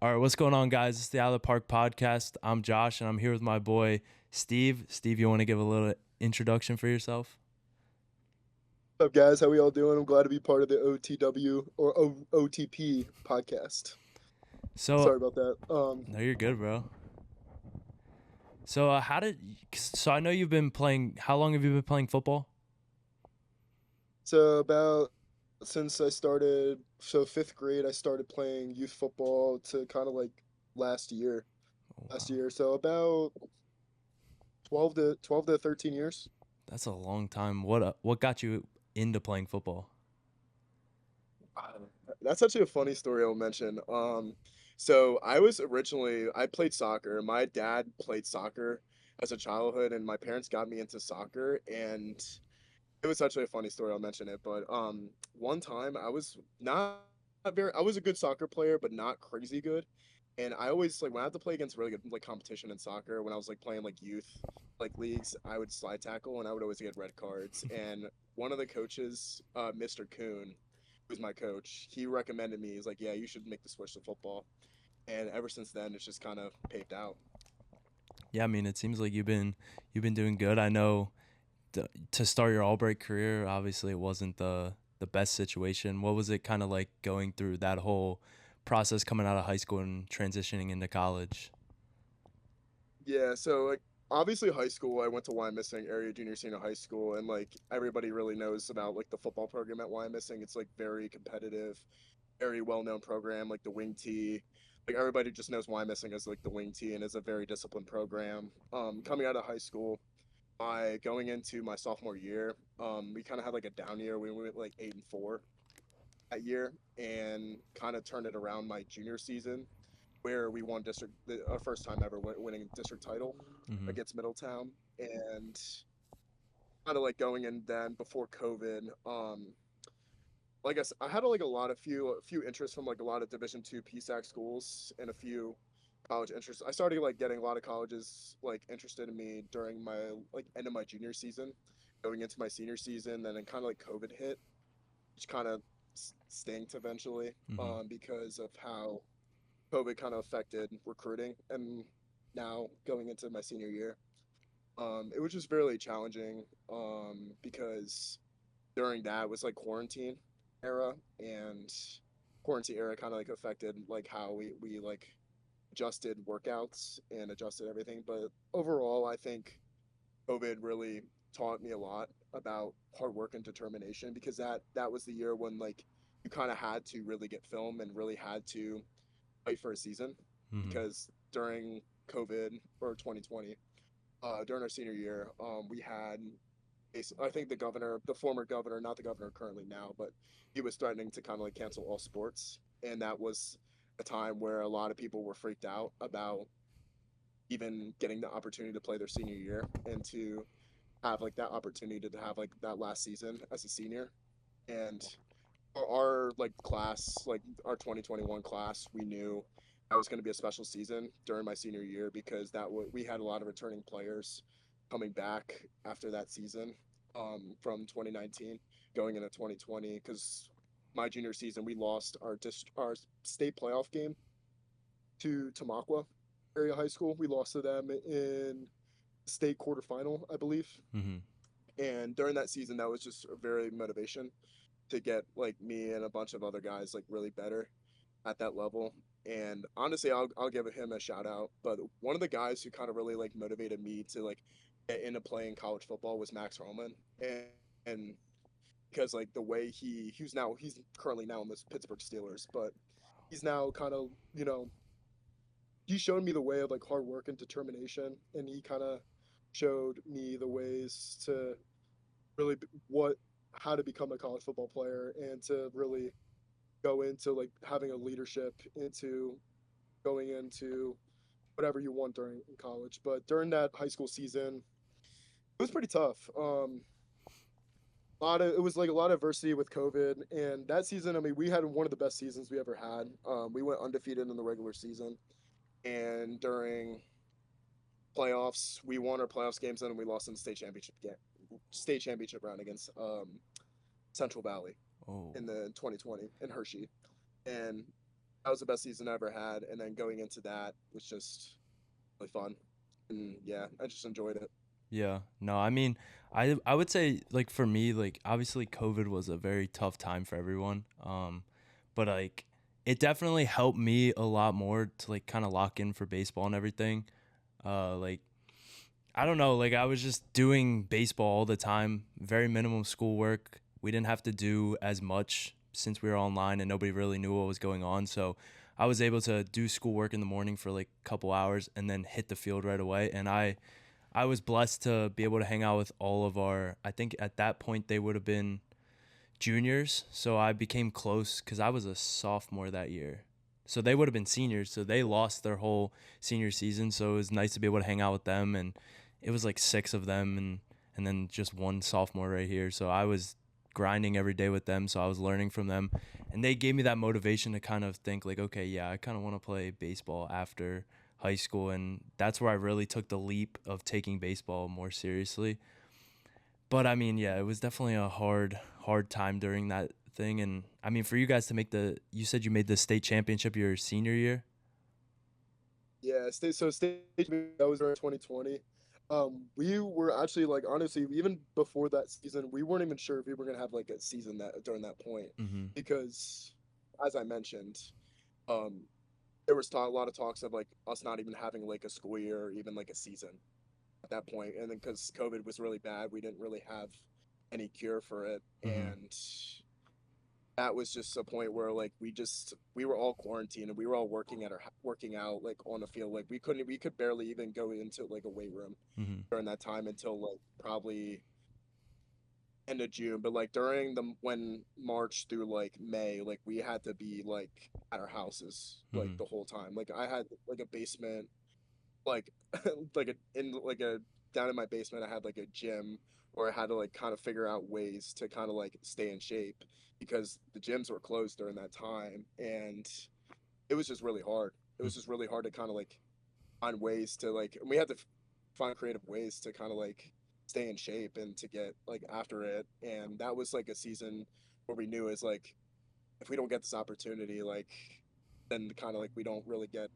All right, what's going on, guys? It's the Out of the Park podcast. I'm Josh, and I'm here with my boy Steve. Steve, you want to give a little introduction for yourself? What's up, guys? How we all doing? I'm glad to be part of the OTW or OTP podcast. So, Sorry about that. no, you're good, bro. So, so I know you've been playing. How long have you been playing football? So about since I started, so fifth grade, I started playing youth football to kind of like last year. Oh, Last wow, year, so about 12 to 13 years. that's a long time. What got you into playing football? Uh, That's actually a funny story I'll mention. So I played soccer. My dad played soccer as a childhood, and my parents got me into soccer, and it was actually a funny story. I'll mention it, but one time I was a good soccer player, but not crazy good. And I always like when I had to play against really good like competition in soccer, when I was like playing like youth like leagues, I would slide tackle and I would always get red cards. And one of the coaches, Mr. Kuhn, who's my coach, he recommended me. He's like, "Yeah, you should make the switch to football." And ever since then, it's just kind of paved out. Yeah, I mean, it seems like you've been doing good. I know to start your All Break career, obviously it wasn't the best situation. What was it kind of like going through that whole process coming out of high school and transitioning into college? Yeah, so like obviously high school, I went to Wyomissing area junior senior high school, and like everybody really knows about like the football program at Wyomissing. It's like very competitive, very well known program, like the Wing T. Like everybody just knows Wyomissing as like the Wing T and is a very disciplined program. Coming out of high school, I going into my sophomore year, we kind of had like a down year. We went like 8-4 that year, and kind of turned it around my junior season where we won our first time ever winning district title Hmm. against Middletown, and kind of like going in then before COVID. Like I said, I had like a few interests from like a lot of Division II PSAC schools and a few college interests. I started like getting a lot of colleges like interested in me during my like end of my junior season, going into my senior season. Then kind of like COVID hit, which kind of stinked eventually, Hmm. because of how COVID kind of affected recruiting. And now going into my senior year, it was just really challenging, because during that was like quarantine era, and quarantine era kind of like affected like how we like adjusted workouts and adjusted everything. But overall, I think COVID really taught me a lot about hard work and determination, because that was the year when like you kind of had to really get film and really had to fight for a season, Hmm. because during COVID or 2020, during our senior year, we had I think the former governor, not the governor currently now, but he was threatening to kind of like cancel all sports, and that was a time where a lot of people were freaked out about even getting the opportunity to play their senior year and to have like that opportunity to have like that last season as a senior. And our like class, like our 2021 class, we knew that was going to be a special season during my senior year, because we had a lot of returning players coming back after that season, from 2019 going into 2020, because my junior season we lost our state playoff game to Tamaqua area high school. We lost to them in state quarterfinal, I believe. Hmm. And during that season, that was just a very motivation to get like me and a bunch of other guys like really better at that level. And honestly, I'll give him a shout out. But one of the guys who kind of really like motivated me to like get into playing college football was Max Roman. And because like the way he's currently now in the Pittsburgh Steelers, but he's now kind of, he showed me the way of like hard work and determination, and he kind of showed me the ways to really what how to become a college football player, and to really go into like having a leadership into going into whatever you want during college. But during that high school season, it was pretty tough. It was like a lot of adversity with COVID, and that season, I mean, we had one of the best seasons we ever had. We went undefeated in the regular season, and during playoffs, we won our playoffs games, and we lost in the state championship round against Central Valley Oh. in the 2020 in Hershey. And that was the best season I ever had. And then going into that was just really fun. And yeah, I just enjoyed it. Yeah. No, I mean, I would say like for me, like obviously COVID was a very tough time for everyone. But like it definitely helped me a lot more to like kind of lock in for baseball and everything. Like I don't know, like I was just doing baseball all the time, very minimum schoolwork. We didn't have to do as much since we were online and nobody really knew what was going on. So I was able to do schoolwork in the morning for like a couple hours and then hit the field right away. And I was blessed to be able to hang out with all of our, I think at that point they would have been juniors. So I became close because I was a sophomore that year. So they would have been seniors. So they lost their whole senior season. So it was nice to be able to hang out with them. And it was like six of them and then just one sophomore right here. So I was grinding every day with them. So I was learning from them. And they gave me that motivation to kind of think like, okay, yeah, I kind of want to play baseball after high school. And that's where I really took the leap of taking baseball more seriously. But I mean, yeah, it was definitely a hard time during that thing. And I mean, for you guys to make you said you made the state championship your senior year. Yeah, stage that was during 2020. We were actually like honestly, even before that season, we weren't even sure if we were gonna have like a season that during that point Mm-hmm. because, as I mentioned, um, there was a lot of talks of like us not even having like a school year or even like a season at that point, and then because COVID was really bad, we didn't really have any cure for it, Mm-hmm. and that was just a point where like we were all quarantined and we were all working out like on the field, like we could barely even go into like a weight room Mm-hmm. during that time until like probably end of June. But like during the when March through like May, like we had to be like at our houses like Mm-hmm. the whole time. Like I had like a basement, like like a down in my basement I had like a gym where I had to like kind of figure out ways to kind of like stay in shape because the gyms were closed during that time, and it was just really hard. It was just really hard to kind of like find ways to like, and we had to find creative ways to kind of like stay in shape and to get like after it. And that was like a season where we knew is like if we don't get this opportunity, like then kind of like we don't really get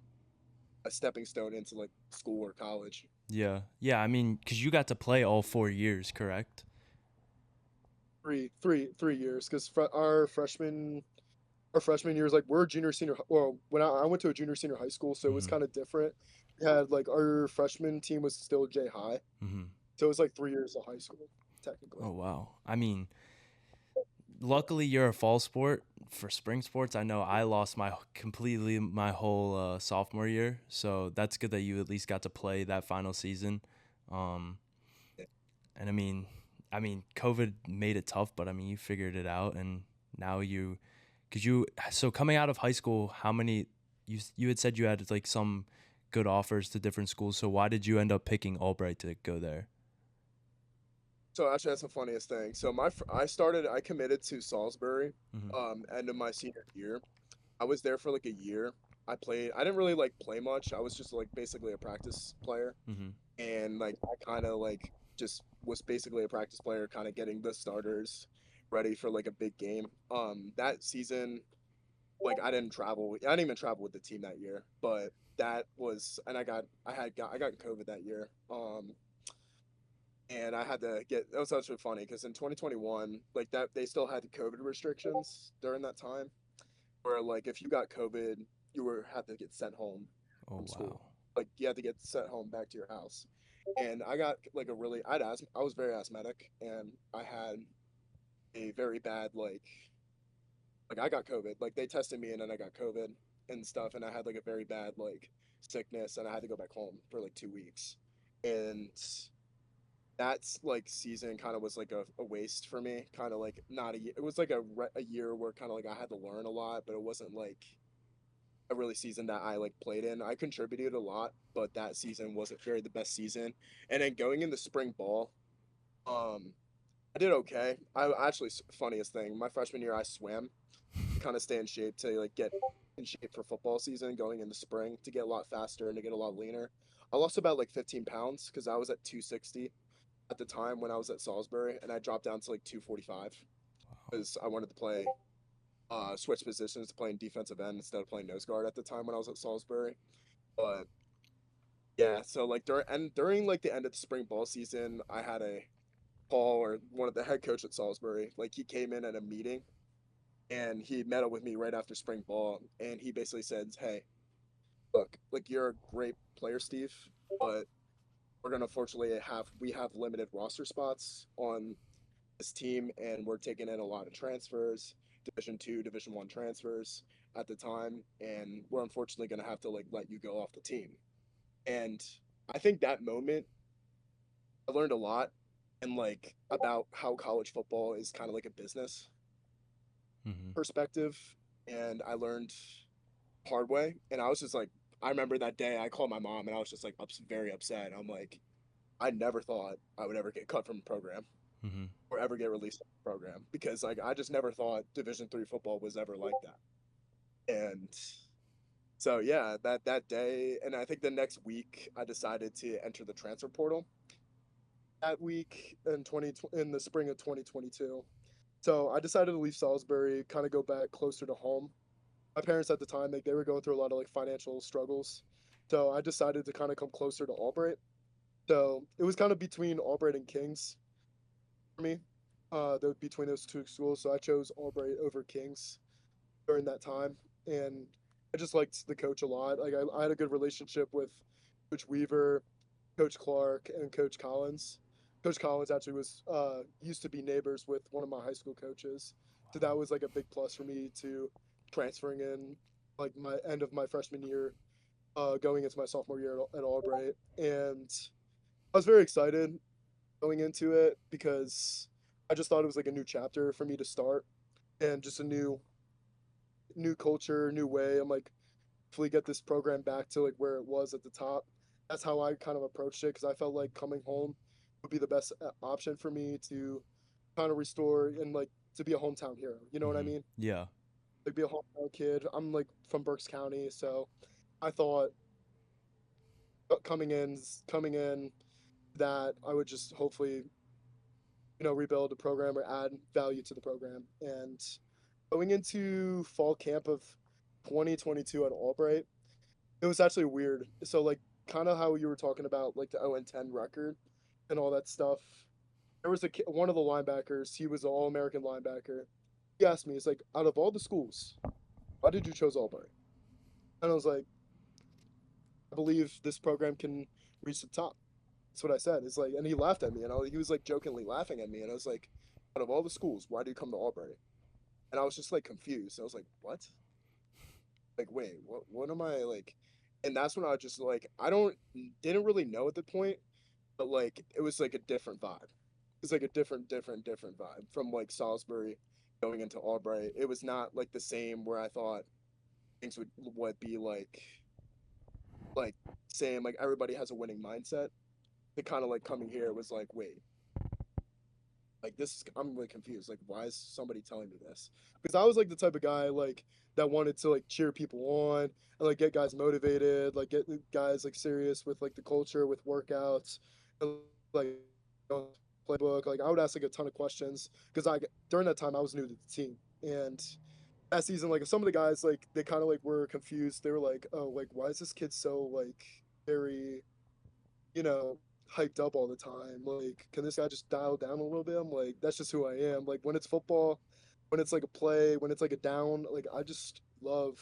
a stepping stone into like school or college. Yeah. Yeah. I mean, because you got to play all 4 years, correct? 3 years because our freshman years, like we're junior senior. Well, when I went to a junior senior high school, so it was Mm-hmm. kind of different. We had like our freshman team was still J high, Mm-hmm. so it was like 3 years of high school technically. Oh wow. I mean, luckily you're a fall sport. For spring sports, I know I lost my whole sophomore year, so that's good that you at least got to play that final season. Um, and I mean, COVID made it tough, but I mean, you figured it out, and now cause you, so coming out of high school, how many, you had said you had like some good offers to different schools. So why did you end up picking Albright to go there? So actually, that's the funniest thing. So I committed to Salisbury, Mm-hmm. end of my senior year. I was there for like a year. I didn't really like play much. I was just like basically a practice player, Mm-hmm. and like I kind of like just was basically a practice player, kind of getting the starters ready for like a big game. That season, like I didn't even travel with the team that year, but that was, and I got COVID that year. And I had to get, that was actually funny because in 2021, like that they still had COVID restrictions during that time, where like if you got COVID, you were had to get sent home Oh from wow. school. Like you had to get sent home back to your house. And I got like a really I had asthma. I was very asthmatic, and I had a very bad like I got COVID. Like they tested me and then I got COVID and stuff, and I had like a very bad like sickness, and I had to go back home for like 2 weeks. And that's like season kind of was like a waste for me. Kind of like not a it was like a year where kind of like I had to learn a lot, but it wasn't like a really season that I like played in. I contributed a lot, but that season wasn't very the best season. And then going into spring ball, um, I did okay. I actually funniest thing, my freshman year I swam to kind of stay in shape to like get in shape for football season going into spring to get a lot faster and to get a lot leaner. I lost about like 15 pounds because I was at 260 at the time when I was at Salisbury, and I dropped down to like 245 because I wanted to play switched positions to playing defensive end instead of playing nose guard at the time when I was at Salisbury. But yeah, so like during like the end of the spring ball season, I had a Paul or one of the head coach at Salisbury. Like he came in at a meeting and he met up with me right after spring ball, and he basically said, "Hey, look, like you're a great player, Steve, but we're gonna fortunately have limited roster spots on this team, and we're taking in a lot of transfers, Division 2, Division 1 transfers at the time, and we're unfortunately gonna have to like let you go off the team." And I think that moment I learned a lot and like about how college football is kind of like a business Mm-hmm. perspective, and I learned hard way. And I was just like, I remember that day I called my mom and I was just like very upset. I'm like, I never thought I would ever get cut from the program Mm-hmm. or ever get released from the program because like I just never thought Division 3 football was ever like that. And so yeah, that day, and I think the next week I decided to enter the transfer portal that week in the spring of 2022. So I decided to leave Salisbury, kind of go back closer to home. My parents at the time, they were going through a lot of like financial struggles. So I decided to kind of come closer to Albright. So it was kind of between Albright and Kings for me, between those two schools. So I chose Albright over Kings during that time, and I just liked the coach a lot. Like I had a good relationship with Coach Weaver, Coach Clark, and Coach Collins. Coach Collins actually was used to be neighbors with one of my high school coaches, so that Wow. was like a big plus for me to transferring in like my end of my freshman year, going into my sophomore year at Albright, and I was very excited going into it because I just thought it was like a new chapter for me to start and just a new culture, new way. I'm like, hopefully get this program back to like where it was at the top. That's how I kind of approached it because I felt like coming home would be the best option for me to kind of restore and like to be a hometown hero. You know what I Mm-hmm. mean? Yeah. Like be a hometown kid. I'm like from Berks County, so I thought coming in that I would just hopefully rebuild the program or add value to the program. And going into fall camp of 2022 at Albright, it was actually weird. So like kind of how you were talking about like the 0-10 record and all that stuff. There was one of the linebackers. He was an All-American linebacker. He asked me, he's like, out of all the schools, why did you choose Albright? And I was like, I believe this program can reach the top. That's what I said. It's like, and he laughed at me, and he was like jokingly laughing at me, and I was like, out of all the schools, why do you come to Albright? And I was just like confused. I was like, what? Like, wait, what am I like? And that's when I just like I don't didn't really know at the point, but like it was like a different vibe. It's like a different vibe from like Salisbury going into Albright. It was not like the same where I thought things would be like same like everybody has a winning mindset. The kind of like coming here was like, wait, like this is I'm really confused. Like, why is somebody telling me this? Because I was like the type of guy like that wanted to like cheer people on and like get guys motivated, like get guys like serious with like the culture, with workouts, and like playbook. Like I would ask like a ton of questions because I during that time I was new to the team, and that season like some of the guys like they kind of like were confused. They were like, oh, like why is this kid so like very you know, hyped up all the time. Like, can this guy just dial down a little bit? I'm like, that's just who I am. Like when it's football, when it's like a play, when it's like a down, like I just love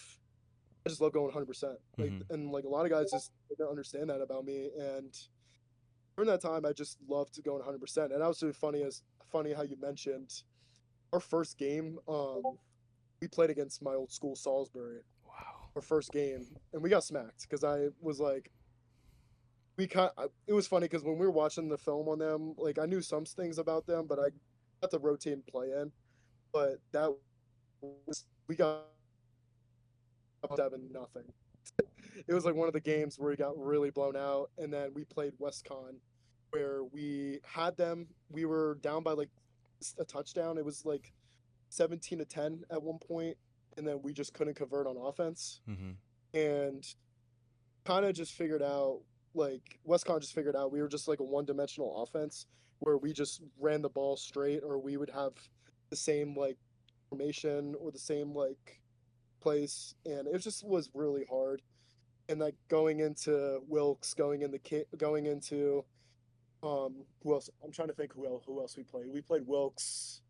going 100%. Like Mm-hmm. and like a lot of guys just don't understand that about me. And during that time, I just loved going 100%. And that was really funny how you mentioned our first game. We played against my old school Salisbury. Wow. Our first game, and we got smacked because I was like, it was funny because when we were watching the film on them, like I knew some things about them, but I got to rotate and play in. But that was we got 7-0. It was like one of the games where we got really blown out, and then we played WestCon, where we had them. We were down by like a touchdown. It was like 17-10 at one point, and then we just couldn't convert on offense. Mm-hmm. And kind of just figured out like Westcon just figured out we were just like a one-dimensional offense where we just ran the ball straight or we would have the same like formation or the same like place, and it just was really hard. And like going into Wilkes, going into who else? I'm trying to think who else we played. We played Wilkes,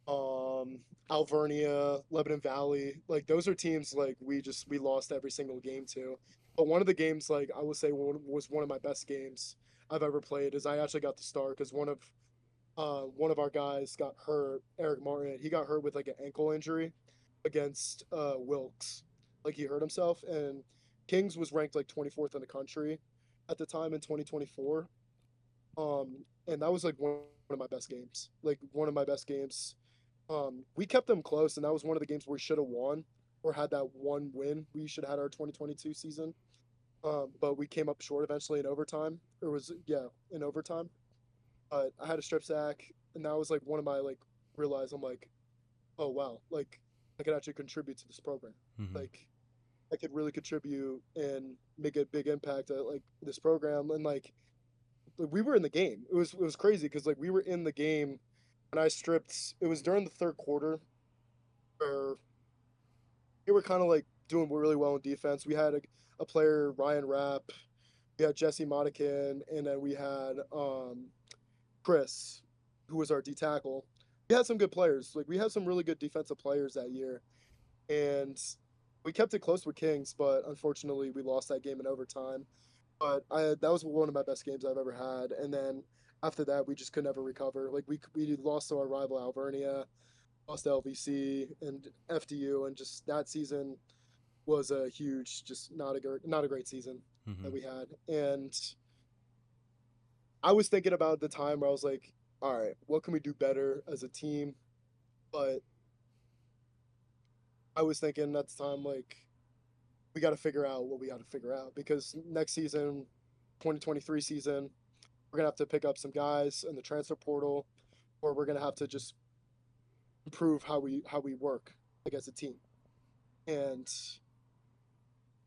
um Alvernia, Lebanon Valley. Like those are teams like we lost every single game to. But one of the games like I would say was one of my best games I've ever played is I actually got to start because one of our guys got hurt, Eric Martin. He got hurt with like an ankle injury against Wilkes. Like he hurt himself and Kings was ranked like 24th in the country at the time in 2024. And that was like one of my best games. Like one of my best games. We kept them close, and that was one of the games where we should have won or had that one win. We should have had our 2022 season. But we came up short eventually in overtime. It was yeah, in overtime. But I had a strip sack, and that was like one of my like realize I'm like, oh wow, like I could actually contribute to this program. Hmm. Like I could really contribute and make a big impact at like this program. And like we were in the game. It was crazy because like we were in the game and I stripped. It was during the third quarter where we were kind of like doing really well in defense. We had a player Ryan Rapp, we had Jesse Modikin, and then we had Chris, who was our D tackle. We had some good players. Like we had some really good defensive players that year, and we kept it close with Kings, but unfortunately we lost that game in overtime. But that was one of my best games I've ever had. And then after that, we just could never recover. Like we lost to our rival Alvernia, lost to LVC and FDU, and just that season was a huge, just not a great season Hmm. that we had. And I was thinking about the time where I was like, all right, what can we do better as a team? But I was thinking at the time like we got to figure out what we got to figure out because next season, 2023 season, we're gonna have to pick up some guys in the transfer portal, or we're gonna have to just improve how we work like as a team. And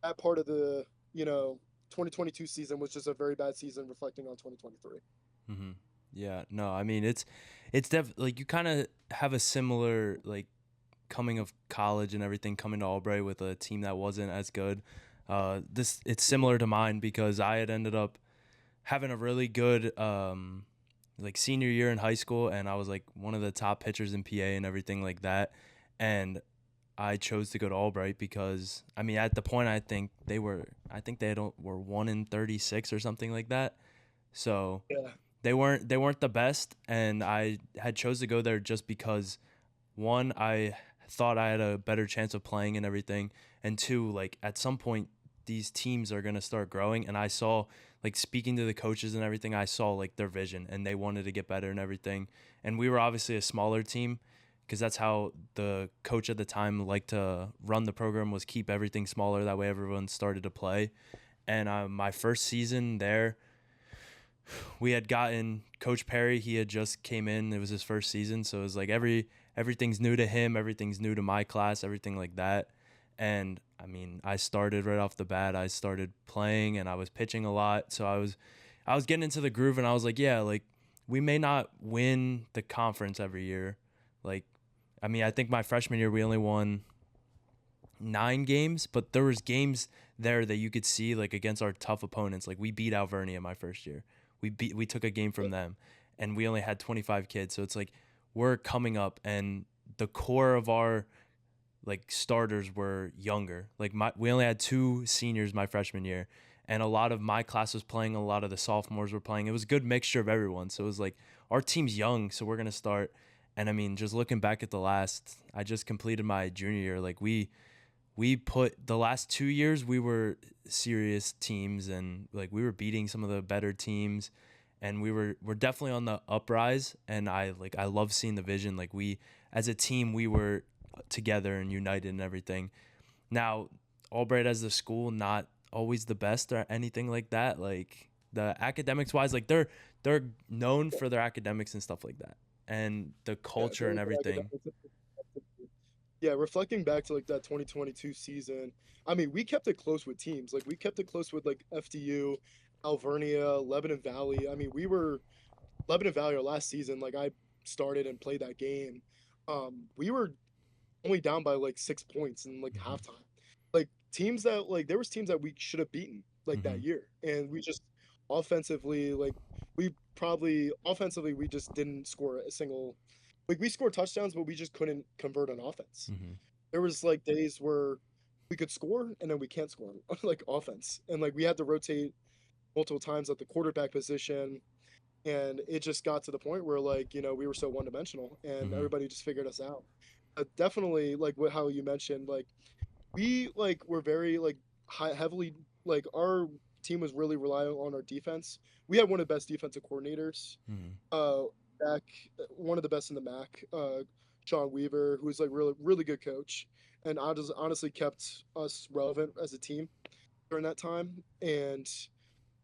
that part of the 2022 season was just a very bad season, reflecting on 2023. Hmm. Yeah, no, I mean it's like you kind of have a similar like coming of college and everything coming to Albright with a team that wasn't as good. This it's similar to mine because I had ended up having a really good like senior year in high school, and I was like one of the top pitchers in PA and everything like that. And I chose to go to Albright because I mean at the point I think were 1 in 36 or something like that. So Yeah, they weren't the best, and I had chose to go there just because one, I thought I had a better chance of playing and everything, and two, like at some point these teams are gonna start growing, and I saw like speaking to the coaches and everything, I saw like their vision and they wanted to get better and everything, and we were obviously a smaller team because that's how the coach at the time liked to run the program was keep everything smaller that way everyone started to play. And my first season there we had gotten Coach Perry. He had just came in. It was his first season, so it was like everything's new to him. Everything's new to my class. Everything like that. And I mean, I started right off the bat. I started playing, and I was pitching a lot. So I was getting into the groove, and I was like, yeah, like we may not win the conference every year. Like, I mean, I think my freshman year we only won 9 games, but there was games there that you could see like against our tough opponents. Like we beat Alvernia my first year. We took a game from them, and we only had 25 kids. So it's like we're coming up, and the core of our like starters were younger. Like we only had 2 seniors my freshman year, and a lot of my class was playing. A lot of the sophomores were playing. It was a good mixture of everyone. So it was like our team's young, so we're gonna start. And I mean, just looking back at I just completed my junior year. Like we put the last 2 years we were serious teams, and like we were beating some of the better teams, and we're definitely on the uprise. And I love seeing the vision. Like we as a team we were together and united and everything. Now Albright as the school not always the best or anything like that. Like the academics wise, like they're known for their academics and stuff like that, and the yeah, culture they're and a good everything. academic. Yeah, reflecting back to like that 2022 season, I mean, we kept it close with teams. Like we kept it close with like FDU, Alvernia, Lebanon Valley. I mean, we were Lebanon Valley our last season. Like I started and played that game. We were only down by like 6 points in like Mhm. halftime. Like teams that like there was teams that we should have beaten like that Mhm. year, and we just offensively like we probably offensively we just didn't score a single. Like we scored touchdowns, but we just couldn't convert on offense. Mhm. There was like days where we could score and then we can't score on like offense, and like we had to rotate multiple times at the quarterback position, and it just got to the point where like we were so one dimensional and Mhm. everybody just figured us out. Definitely like what how you mentioned like we like were very like heavily like our team was really reliant on our defense. We had one of the best defensive coordinators, Mhm. uh, back one of the best in the MAC, Sean Weaver, who was like really good coach, and I just honestly kept us relevant as a team during that time. And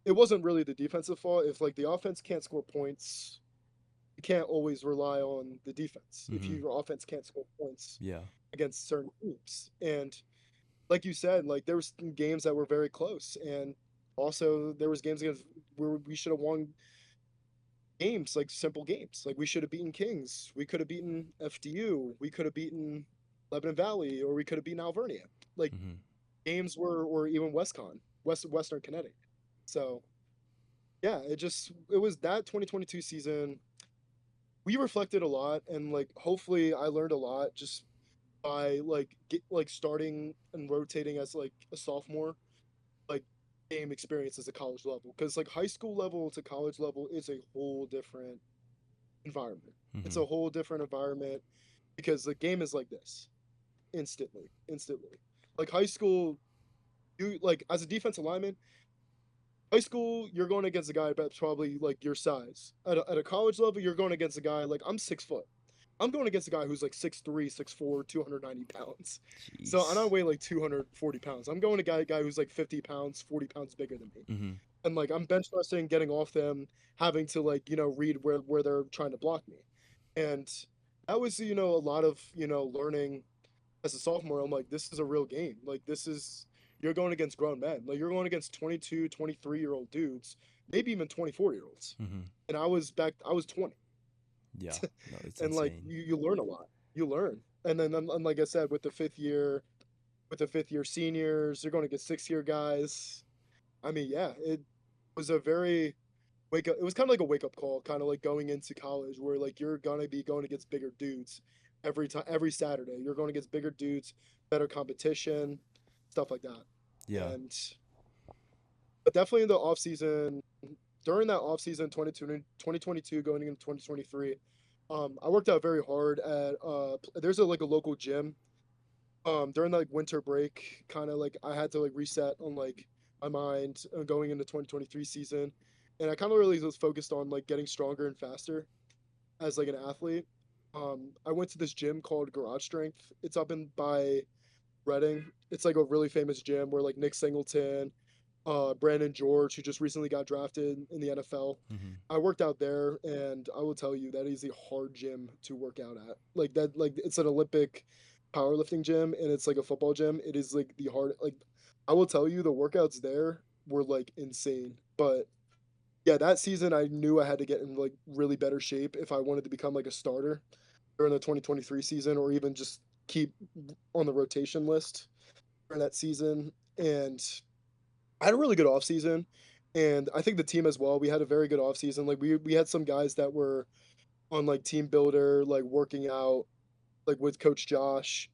it wasn't really the defensive fault. If like the offense can't score points, you can't always rely on the defense. If Mhm. your offense can't score points Yeah. against certain teams, and like you said, like there was games that were very close, and also there was games against where we should have won games, like simple games. Like we should have beaten Kings, we could have beaten FDU, we could have beaten Lebanon Valley, or we could have beaten Alvernia. Like Mhm. games were, or even Western Connecticut. So yeah, it was that 2022 season. We reflected a lot, and like hopefully I learned a lot just by like starting and rotating as like a sophomore, like game experience as a college level, because like high school level to college level is a whole different environment. It's Mhm. a whole different environment because the game is like this instantly. Like high school, you like as a defensive lineman, high school you're going against a guy that's probably like your size. At a college level, you're going against a guy like I'm 6 foot. I'm going against a guy who's like 6'3", 6'4", 290 pounds. So I don't Jeez. weigh like 240 pounds. I'm going to guy who's like 50 pounds, 40 pounds bigger than me. Mhm. And like I'm bench pressing, getting off them, having to like read where they're trying to block me, and that was a lot of learning as a sophomore. I'm like, this is a real game. Like this is you're going against grown men. Like you're going against 22, 23-year-old dudes, maybe even 24-year-olds. Mhm. And I was 20, Yeah. No, it's and like insane. you learn a lot. You learn, and then and like I said, with the fifth year seniors, they're going to get 6 year guys. I mean, yeah, it was a very wake up. It was kind of like a wake up call, kind of like going into college, where like you're gonna be going against bigger dudes every time, every Saturday. You're going against bigger dudes, better competition, stuff like that. Yeah. And but definitely in the off season, during that off season, 2022 going into 2023, I worked out very hard at there's a like a local gym. During like winter break, kind of like I had to like reset on like my mind going into 2023 season, and I kind of really was focused on like getting stronger and faster as like an athlete. I went to this gym called Garage Strength. It's up in by Reading. It's like a really famous gym where like Nick Singleton, Brandon George, who just recently got drafted in the NFL. Mhm. I worked out there, and I will tell you that is a hard gym to work out at. Like that, like it's an Olympic powerlifting gym, and it's like a football gym. It is like the hard. Like I will tell you, the workouts there were like insane. But yeah, that season I knew I had to get in like really better shape if I wanted to become like a starter during the 2023 season, or even just keep on the rotation list during that season. And I had a really good offseason, and I think the team as well. We had a very good offseason. Like we had some guys that were on like team builder, like working out like with Coach Josh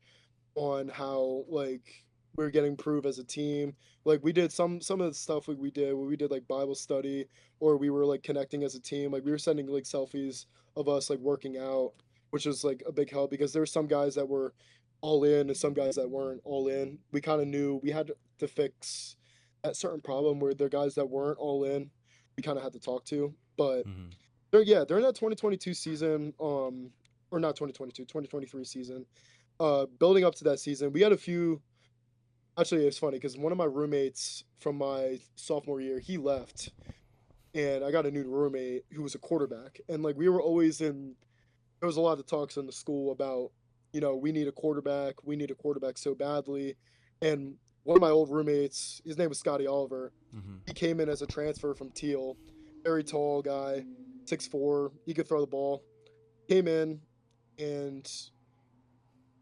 on how like we're getting improved as a team. Like we did some of the stuff like we did where we did like Bible study, or we were like connecting as a team. Like we were sending like selfies of us like working out, which was like a big help because there were some guys that were all in and some guys that weren't all in. We kind of knew we had to fix that certain problem where the guys that weren't all in, we kind of had to talk to. But Mhm. there, yeah, during that 2022 season, or not 2022, 2023 season, building up to that season, we had a few. Actually, it's funny because one of my roommates from my sophomore year, he left, and I got a new roommate who was a quarterback, and like we were always in. There was a lot of talks in the school about, we need a quarterback, we need a quarterback so badly, and one of my old roommates, his name was Scotty Oliver. Mhm. He came in as a transfer from Teal, very tall guy, 6'4". He could throw the ball. Came in, and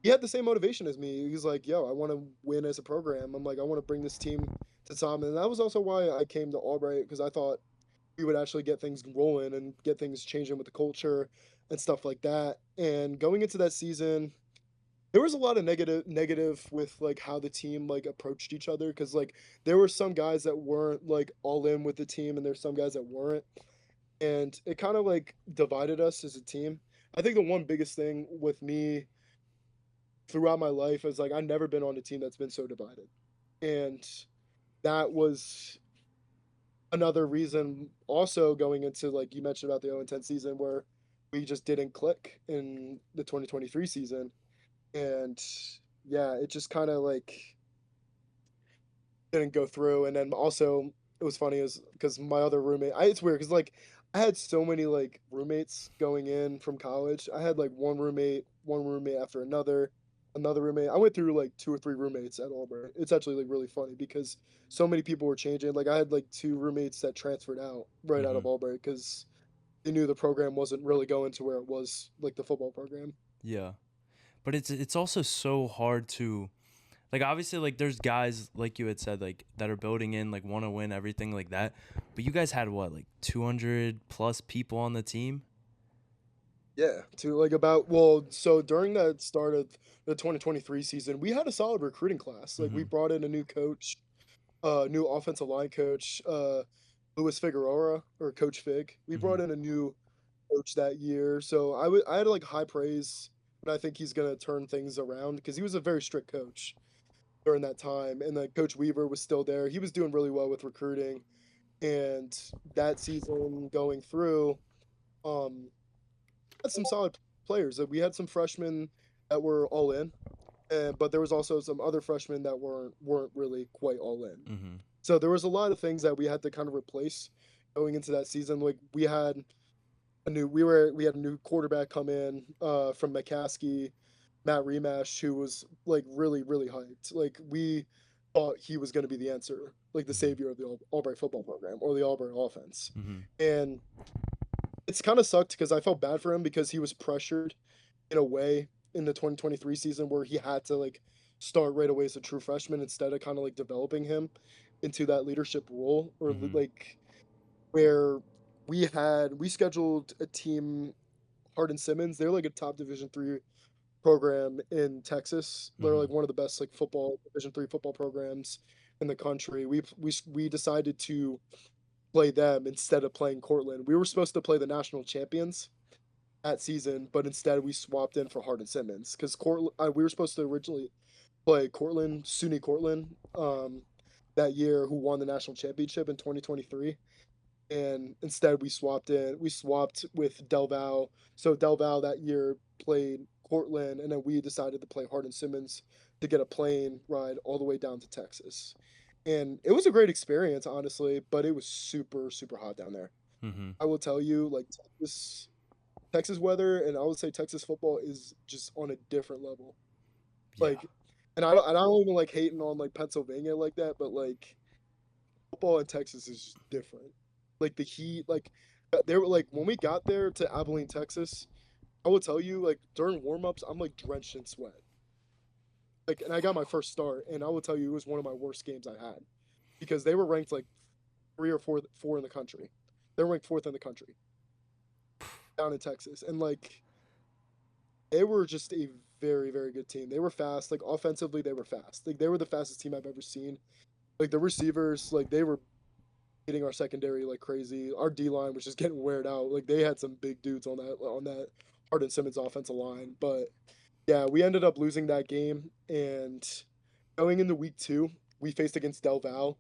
he had the same motivation as me. He's like, "Yo, I want to win as a program." I'm like, "I want to bring this team to top," and that was also why I came to Albright because I thought we would actually get things rolling and get things changing with the culture and stuff like that. And going into that season, there was a lot of negative with like how the team like approached each other because like there were some guys that weren't like all in with the team and there's some guys that weren't, and it kind of like divided us as a team. I think the one biggest thing with me throughout my life is like I've never been on a team that's been so divided. And that was another reason also going into like you mentioned about the 0-10 season where we just didn't click in the 2023 season. And yeah, it just kind of like didn't go through. And then also it was funny is because my other roommate, it's weird because like I had so many like roommates going in from college. I had like one roommate after another, another roommate. I went through like two or three roommates at Auburn. It's actually like really funny because so many people were changing. Like I had like two roommates that transferred out right out Hmm. of Auburn because they knew the program wasn't really going to where it was like the football program. Yeah, but it's also so hard to like obviously like there's guys like you had said like that are building in like want to win everything like that, but you guys had what like 200 plus people on the team. Yeah, to like about well, so during that start of the 2023 season, we had a solid recruiting class. Like we Mm-hmm. brought in a new coach, new offensive line coach, Luis Figueroa or Coach Fig. We Mm-hmm. brought in a new coach that year. So I had like high praise, and I think he's gonna turn things around because he was a very strict coach during that time. And then Coach Weaver was still there. He was doing really well with recruiting. And that season going through, um, had some solid players. We had some freshmen that were all in, but there was also some other freshmen that weren't really quite all in. Mm-hmm. So there was a lot of things that we had to kind of replace going into that season. Like we had a new quarterback come in from McCaskey, Matt Remash, who was like really hyped. Like we thought he was going to be the answer, like the Mm-hmm. savior of the Albright football program or the Albright offense. Mm-hmm. And it's kind of sucked because I felt bad for him because he was pressured in a way in the 2023 season where he had to like start right away as a true freshman instead of kind of like developing him into that leadership role or Mm-hmm. like where we scheduled a team Hardin Simmons. They're like a top Division 3 program in Texas. They're Mm-hmm. like one of the best like football Division 3 football programs in the country. We decided to play them instead of playing Cortland. We were supposed to play the national champions that season, but instead we swapped in for Hardin Simmons because we were supposed to originally play Cortland, SUNY Cortland, that year, who won the national championship in 2023, and instead we swapped with Del Val. So Del Val that year played Cortland, and then we decided to play Hardin Simmons to get a plane ride all the way down to Texas. And it was a great experience, honestly, but it was super hot down there. Mm-hmm. I will tell you, like Texas weather, and I would say Texas football is just on a different level. Yeah. Like, and I don't even like hating on like Pennsylvania like that, but like football in Texas is just different. Like the heat, like they were like when we got there to Abilene, Texas, I will tell you, like during warm-ups, I'm like drenched in sweat. Like, and I got my first start, and I will tell you, it was one of my worst games I had because they were ranked like three or four in the country. They were ranked fourth in the country down in Texas, and like they were just a very good team. They were fast, like offensively, they were fast. Like they were the fastest team I've ever seen. Like the receivers, like they were hitting our secondary like crazy. Our D line was just getting weared out. Like they had some big dudes on that Hardin Simmons offensive line. But yeah, we ended up losing that game. And going into week 2, we faced against Del Val,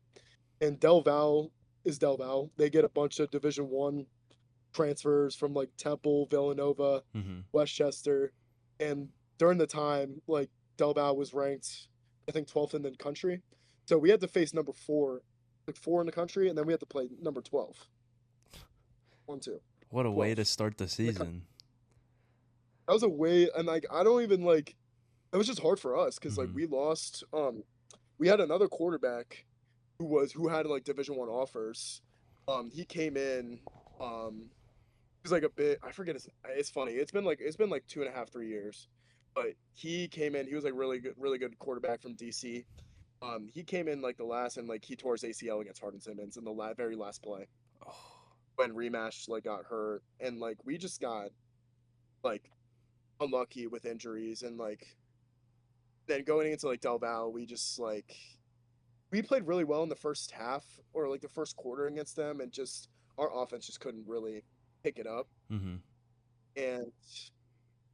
and Del Val is Del Val. They get a bunch of Division 1 transfers from like Temple, Villanova, Mm-hmm. Westchester, and during the time, like Del Val was ranked, I think 12th in the country. So we had to face number 4, like 4 in the country, and then we had to play number 12, 1, 2, What a way to 12 start the in the country. season. That was a way, and like I don't even like. It was just hard for us because like Mm-hmm. we lost. We had another quarterback who had like Division 1 offers. He came in. He was like a bit. I forget his. It's funny. It's been like 2.5, 3 years. but he came in. He was like really good quarterback from DC. He came in like the last and like he tore his ACL against Hardin Simmons in the very last play Oh. when rematch like got hurt, and like we just got like unlucky with injuries, and like then going into like Del Val, we just like we played really well in the first half or like the first quarter against them, and just our offense just couldn't really pick it up. Mm-hmm. And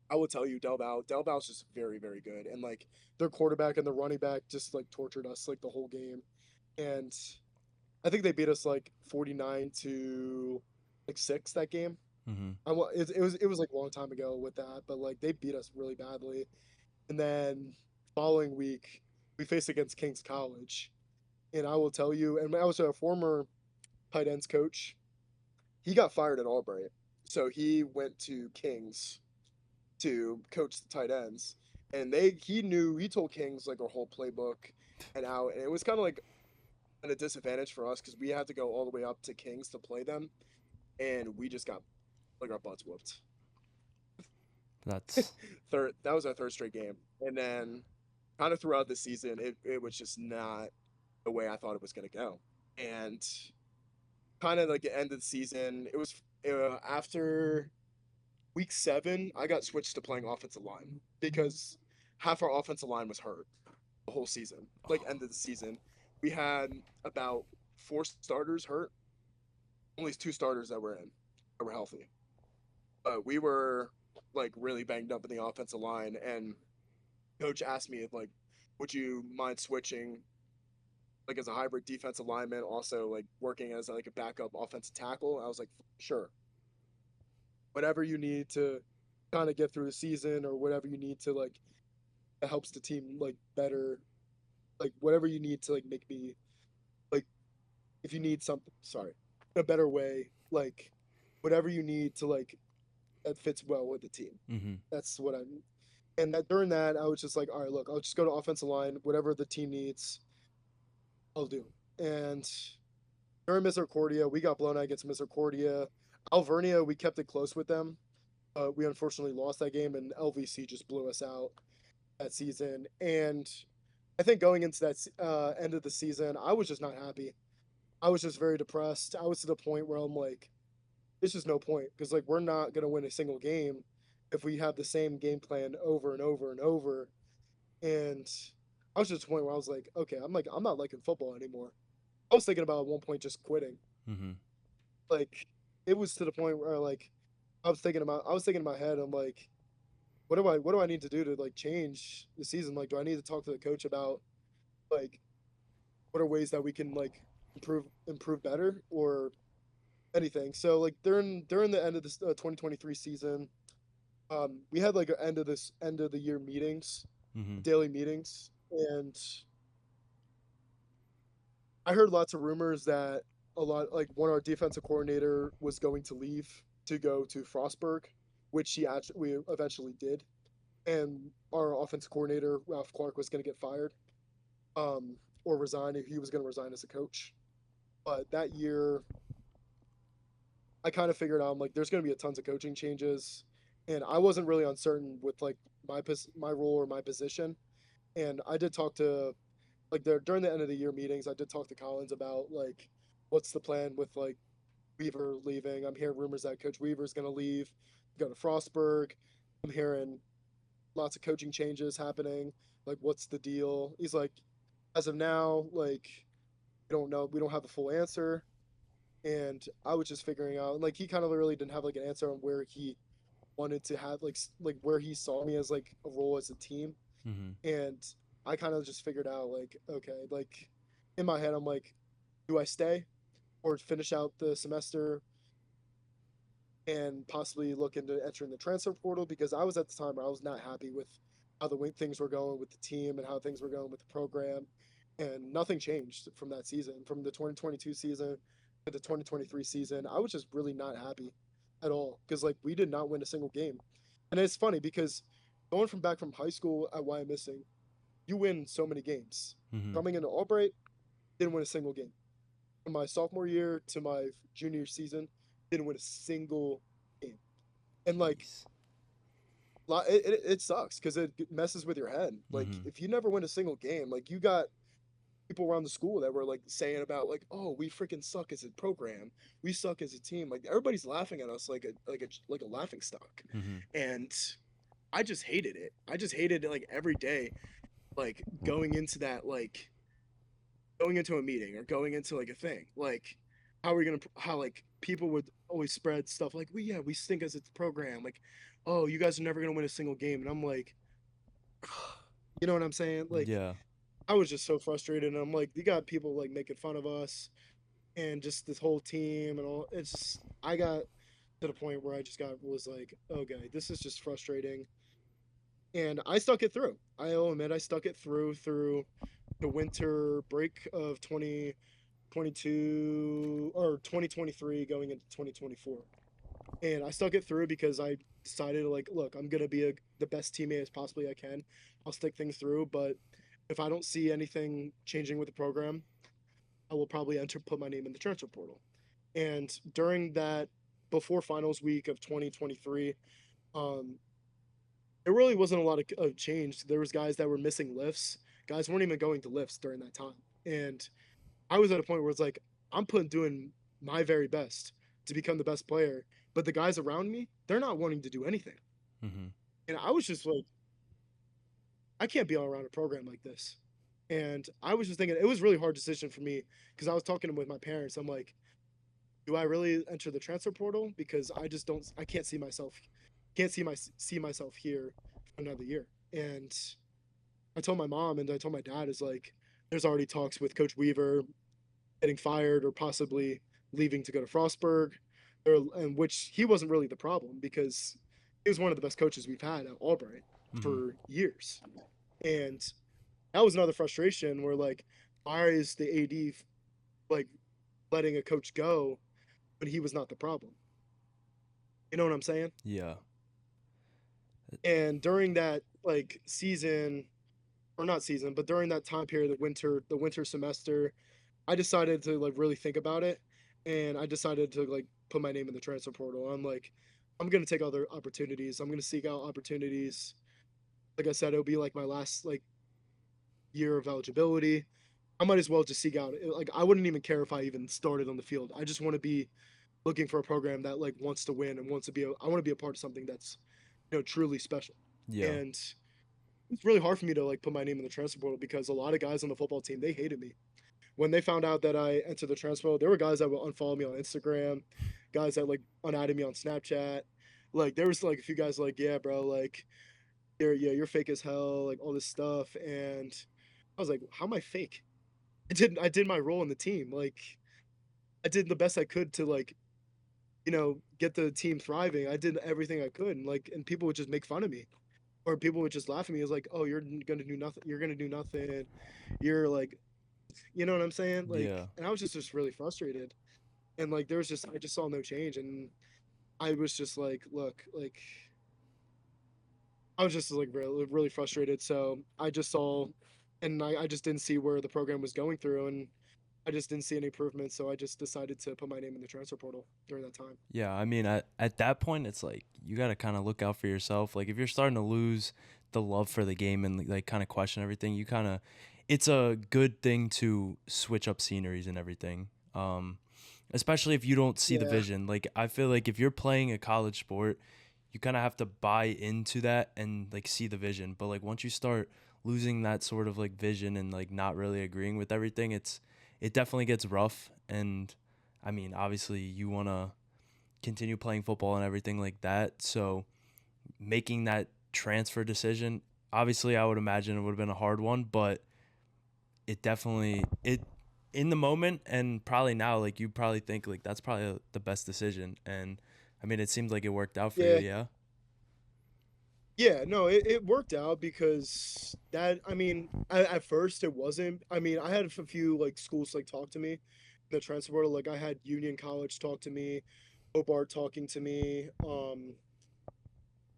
I will tell you, Del Val's just very good, and like their quarterback and the running back just like tortured us like the whole game, and I think they beat us like 49 to like 6 that game. Mm-hmm. It was like a long time ago with that, but like they beat us really badly. And then following week we faced against King's College, and I will tell you, and I was a former tight ends coach. He got fired at Albright, so he went to King's to coach the tight ends, and he told Kings like our whole playbook and out, and it was kind of like at a disadvantage for us because we had to go all the way up to Kings to play them, and we just got like our butts whooped. That's Third, that was our third straight game, and then kind of throughout the season, it was just not the way I thought it was going to go, and kind of like the end of the season, it was after week 7, I got switched to playing offensive line because half our offensive line was hurt the whole season. Like oh. end of the season, we had about 4 starters hurt, only 2 starters that were healthy. But we were like really banged up in the offensive line, and coach asked me if like, would you mind switching like as a hybrid defensive lineman, also like working as like a backup offensive tackle? I was like, sure, whatever you need to kind of get through the season, or whatever you need to like that helps the team like better, like whatever you need to like make me like if you need something, sorry, a better way, like whatever you need to like that fits well with the team. Mm-hmm. That's what I'm. And that during that, I was just like, all right, look, I'll just go to offensive line, whatever the team needs, I'll do. And during Misericordia, we got blown out against Misericordia. Alvernia, we kept it close with them. We unfortunately lost that game, and LVC just blew us out that season. And I think going into that end of the season, I was just not happy. I was just very depressed. I was to the point where I'm like, it's just no point because like we're not gonna win a single game if we have the same game plan over and over and over. And I was just to the point where I was like, okay, I'm not liking football anymore. I was thinking about at one point just quitting. Mm-hmm. Like it was to the point where like I was thinking in my head, I'm like, what do I need to do to like change the season? Like, do I need to talk to the coach about like what are ways that we can like improve better or anything? So like during the end of this 2023 season, we had like an end of the year meetings, Mm-hmm. daily meetings, and I heard lots of rumors that a lot like one our defensive coordinator was going to leave to go to Frostburg, which he actually we eventually did, and our offensive coordinator Ralph Clark was going to get fired, or resign. He was going to resign as a coach. But that year, I kind of figured out I'm like there's going to be a tons of coaching changes, and I wasn't really uncertain with like my role or my position. And I did talk to like there during the end of the year meetings, I did talk to Collins about like what's the plan with like Weaver leaving. I'm hearing rumors that Coach Weaver's going to leave, go to Frostburg. I'm hearing lots of coaching changes happening. Like, what's the deal? He's like, as of now, like, we don't know. We don't have a full answer. And I was just figuring out, like, he kind of really didn't have like an answer on where he wanted to have like where he saw me as like a role as a team. Mm-hmm. And I kind of just figured out like, okay, like in my head, I'm like, do I stay or finish out the semester and possibly look into entering the transfer portal? Because I was at the time where I was not happy with how the things were going with the team and how things were going with the program, and nothing changed from that season, from the 2022 season to the 2023 season. I was just really not happy at all because like we did not win a single game, and it's funny because going from back from high school at YMSing, you win so many games. Mm-hmm. Coming into Albright, didn't win a single game. From my sophomore year to my junior season, didn't win a single game. And like Jeez. it sucks because it messes with your head. Like Mm-hmm. if you never win a single game, like you got people around the school that were like saying about like, oh, we freaking suck as a program, we suck as a team. Like everybody's laughing at us like a laughing stock, Mm-hmm. and I just hated it. I just hated it like every day, like going into that like going into a meeting or going into like a thing like how are we gonna how like people would always spread stuff like we stink as a program like oh you guys are never gonna win a single game and I'm like you know what I'm saying like Yeah. I was just so frustrated and I'm like you got people like making fun of us and just this whole team and all it's just, I got to the point where I just got was like okay this is just frustrating and I stuck it through. I'll admit I stuck it through the winter break of 2022 or 2023 going into 2024. And I stuck it through because I decided like, look, I'm gonna be the best teammate as possibly I can. I'll stick things through, but if I don't see anything changing with the program, I will probably enter put my name in the transfer portal. And during that before finals week of 2023, um, there really wasn't a lot of change. There was guys that were missing lifts. Guys weren't even going to lifts during that time, and I was at a point where it's like I'm putting doing my very best to become the best player, but the guys around me they're not wanting to do anything, Mm-hmm. and I was just like I can't be all around a program like this, and I was just thinking it was a really hard decision for me because I was talking with my parents. I'm like, do I really enter the transfer portal because I just don't I can't see myself here for another year, and I told my mom and I told my dad is like there's already talks with Coach Weaver getting fired or possibly leaving to go to Frostburg, and which he wasn't really the problem because he was one of the best coaches we've had at Albright Mm-hmm. for years. And that was another frustration where like, why is the AD like letting a coach go when he was not the problem? You know what I'm saying? Yeah. And during that like season or not season, but during that time period, the winter semester, I decided to like really think about it, and I decided to like put my name in the transfer portal. I'm like, I'm gonna take other opportunities. I'm gonna seek out opportunities. Like I said, it'll be like my last like year of eligibility. I might as well just seek out. Like I wouldn't even care if I even started on the field. I just want to be looking for a program that like wants to win and wants to be. I want to be a part of something that's truly special. Yeah. And it's really hard for me to like put my name in the transfer portal because a lot of guys on the football team they hated me when they found out that I entered the transfer, there were guys that would unfollow me on Instagram, guys that like unadded me on Snapchat. Like there was like a few guys like, yeah, bro, like you're fake as hell, like all this stuff. And I was like, how am I fake? I did my role in the team. Like I did the best I could to like, get the team thriving. I did everything I could. And like and people would just make fun of me. Or people would just laugh at me. It was like, oh, you're gonna do nothing. You're gonna do nothing. You're like, you know what I'm saying? Like, Yeah. and I was just really frustrated. And like, there was just, I just saw no change. And I was just like, look, like, I was just like really, really frustrated. So I just saw, and I just didn't see where the program was going through. And I just didn't see any improvement. So I just decided to put my name in the transfer portal during that time. Yeah, I mean, at that point, it's like you got to kind of look out for yourself. Like if you're starting to lose the love for the game and like kind of question everything, you kind of, it's a good thing to switch up sceneries and everything. Especially if you don't see the Yeah. vision. Like I feel like if you're playing a college sport, you kind of have to buy into that and like see the vision. But like once you start losing that sort of like vision and like not really agreeing with everything, it definitely gets rough. And I mean, obviously you want to continue playing football and everything like that. So making that transfer decision, obviously I would imagine it would have been a hard one, but it definitely it in the moment and probably now like you probably think like that's probably the best decision. And I mean it seems like it worked out for you, Yeah. yeah. Yeah, no, it worked out because that, I mean, at first it wasn't. I mean, I had a few like schools like talk to me in the transfer portal. Like I had Union College talk to me, Hobart talking to me,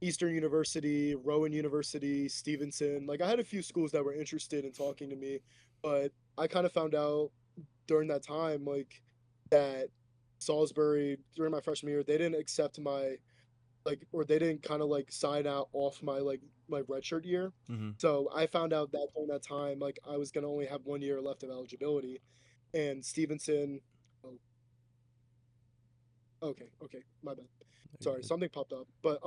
Eastern University, Rowan University, Stevenson. Like I had a few schools that were interested in talking to me, but I kind of found out during that time like that Salisbury during my freshman year they didn't accept my like, or they didn't kind of like sign out off my redshirt year. Mhm. So I found out that during that time, like I was gonna only have 1 year left of eligibility, and Stevenson. Oh, okay, my bad. You're Sorry, good. something popped up. But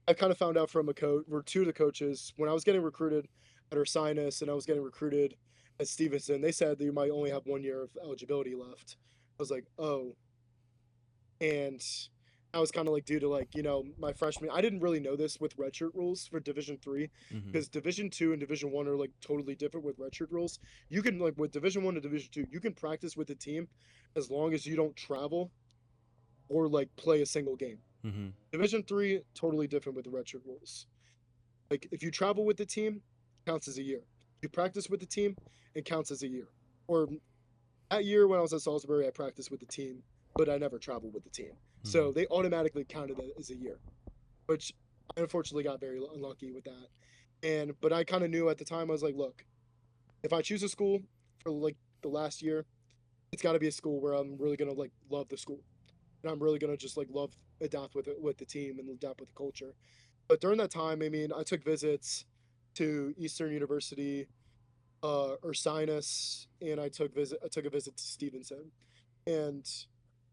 I kind of found out from a coach or two of the coaches when I was getting recruited at Ursinus and I was getting recruited at Stevenson. They said that you might only have 1 year of eligibility left. I was like, oh, and I was kind of like due to like my freshman. I didn't really know this with redshirt rules for Division 3 Mhm. because Division 2 and Division 1 are like totally different with redshirt rules. You can like with Division 1 and Division 2, you can practice with the team as long as you don't travel or like play a single game. Mhm. Division 3 totally different with the redshirt rules. Like if you travel with the team, counts as a year. If you practice with the team, it counts as a year. Or that year when I was at Salisbury, I practiced with the team, but I never traveled with the team. Mhm. So they automatically counted it as a year, which I unfortunately got very unlucky with that. And but I kind of knew at the time I was like, look, if I choose a school for like the last year, it's got to be a school where I'm really gonna like love the school, and I'm really gonna just like love adapt with it with the team and adapt with the culture. But during that time, I mean, I took visits to Eastern University, Ursinus, and I took a visit to Stevenson, and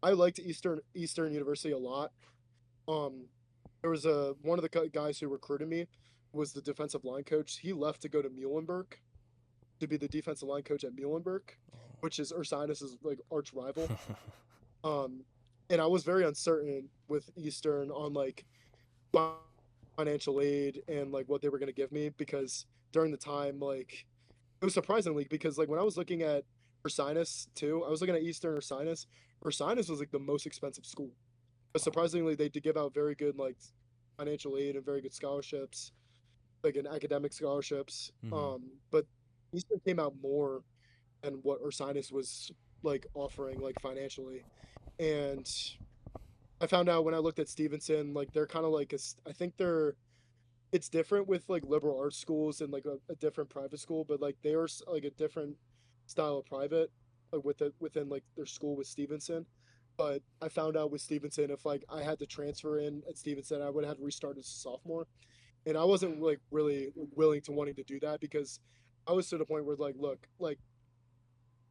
I liked Eastern University a lot. Um, there was a one of the guys who recruited me was the defensive line coach. He left to go to Muhlenberg to be the defensive line coach at Muhlenberg, which is Ursinus's like arch rival. Um, and I was very uncertain with Eastern on like financial aid and like what they were going to give me because during the time like it was surprisingly because like when I was looking at Ursinus too, I was looking at Eastern Ursinus. Ursinus was like the most expensive school, but surprisingly they did give out very good like financial aid and very good scholarships, like in academic scholarships. Mhm. But Eastern came out more than what Ursinus was like offering like financially, and I found out when I looked at Stevenson like they're kind of like I think they're it's different with like liberal arts schools and like a different private school, but like they are like a different style of private with it within like their school with Stevenson. But I found out with Stevenson if like I had to transfer in at Stevenson, I would have had to restart as a sophomore, and I wasn't like really willing to wanting to do that because I was to the point where like look like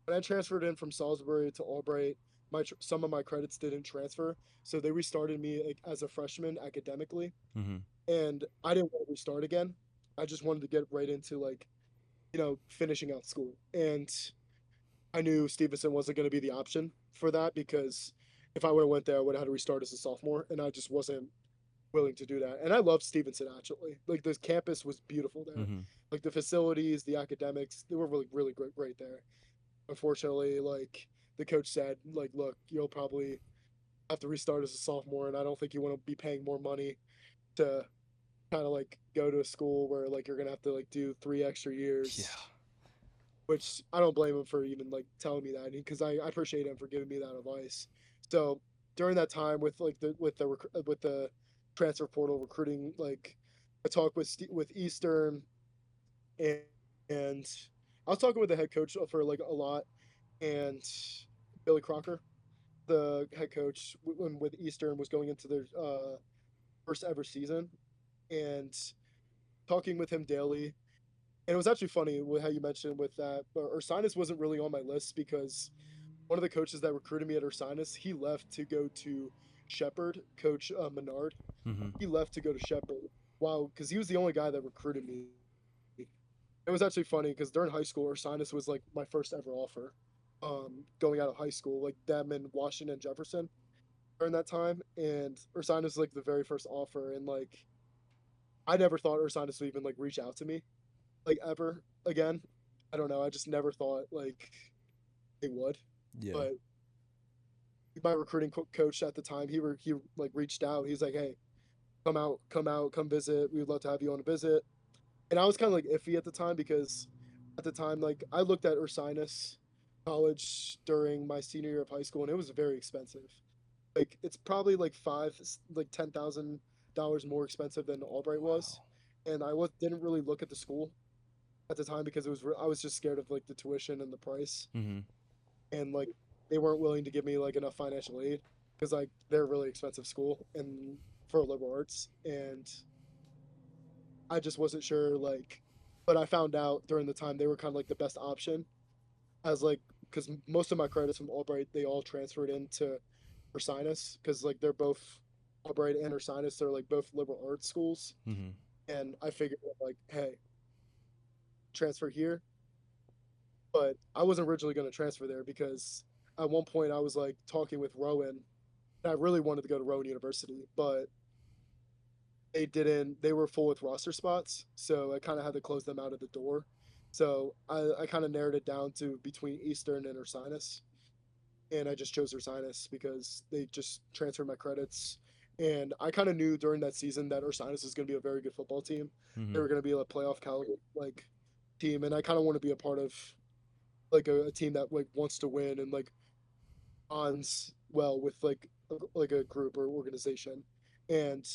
when I transferred in from Salisbury to Albright, some of my credits didn't transfer, so they restarted me like, as a freshman academically, Mhm. and I didn't want to restart again. I just wanted to get right into like finishing out school, and I knew Stevenson wasn't going to be the option for that because if I would have went there, I would have had to restart as a sophomore, and I just wasn't willing to do that. And I loved Stevenson actually. Like the campus was beautiful there, Mhm. like the facilities, the academics, they were really great there. Unfortunately, like the coach said, like, look, you'll probably have to restart as a sophomore, and I don't think you want to be paying more money to kind of like go to a school where like you're gonna have to like do 3 extra years, Yeah. which I don't blame him for even like telling me that because I appreciate him for giving me that advice. So during that time with like with the transfer portal recruiting, like I talked with Eastern and and I was talking with the head coach for like a lot and Billy Crocker, the head coach when with Eastern was going into their first ever season and talking with him daily. And it was actually funny with how you mentioned with that. But Ursinus wasn't really on my list because one of the coaches that recruited me at Ursinus, he left to go to Shepherd, Coach Menard. Mhm. He left to go to Shepherd. Wow, because he was the only guy that recruited me. It was actually funny because during high school, Ursinus was like my first ever offer. Going out of high school, like them and Washington Jefferson during that time, and Ursinus was like the very first offer, and like I never thought Ursinus would even like reach out to me like ever again. I don't know. I just never thought like they would. Yeah. But my recruiting coach at the time, he like reached out. He's like, "Hey, come out, come visit. We would love to have you on a visit." And I was kind of like iffy at the time because at the time, like I looked at Ursinus College during my senior year of high school, and it was very expensive. Like it's probably like like $10,000 more expensive than Albright was, Wow. and didn't really look at the school at the time because I was just scared of like the tuition and the price, Mhm. and like they weren't willing to give me like enough financial aid because like they're a really expensive school, and for liberal arts, and I just wasn't sure like. But I found out during the time they were kind of like the best option as like because most of my credits from Albright they all transferred into Ursinus because like they're both Albright and Ursinus. They're like both liberal arts schools, Mhm. and I figured like, hey, transfer here. But I wasn't originally going to transfer there because at one point I was like talking with Rowan. And I really wanted to go to Rowan University, but they didn't. They were full with roster spots, so I kind of had to close them out of the door. So I kind of narrowed it down to between Eastern and Ursinus, and I just chose Ursinus because they just transferred my credits. And I kind of knew during that season that Ursinus was going to be a very good football team. They Mhm. were going to be a playoff caliber like team, and I kind of want to be a part of like a team that like wants to win and like bonds well with like a group or organization. And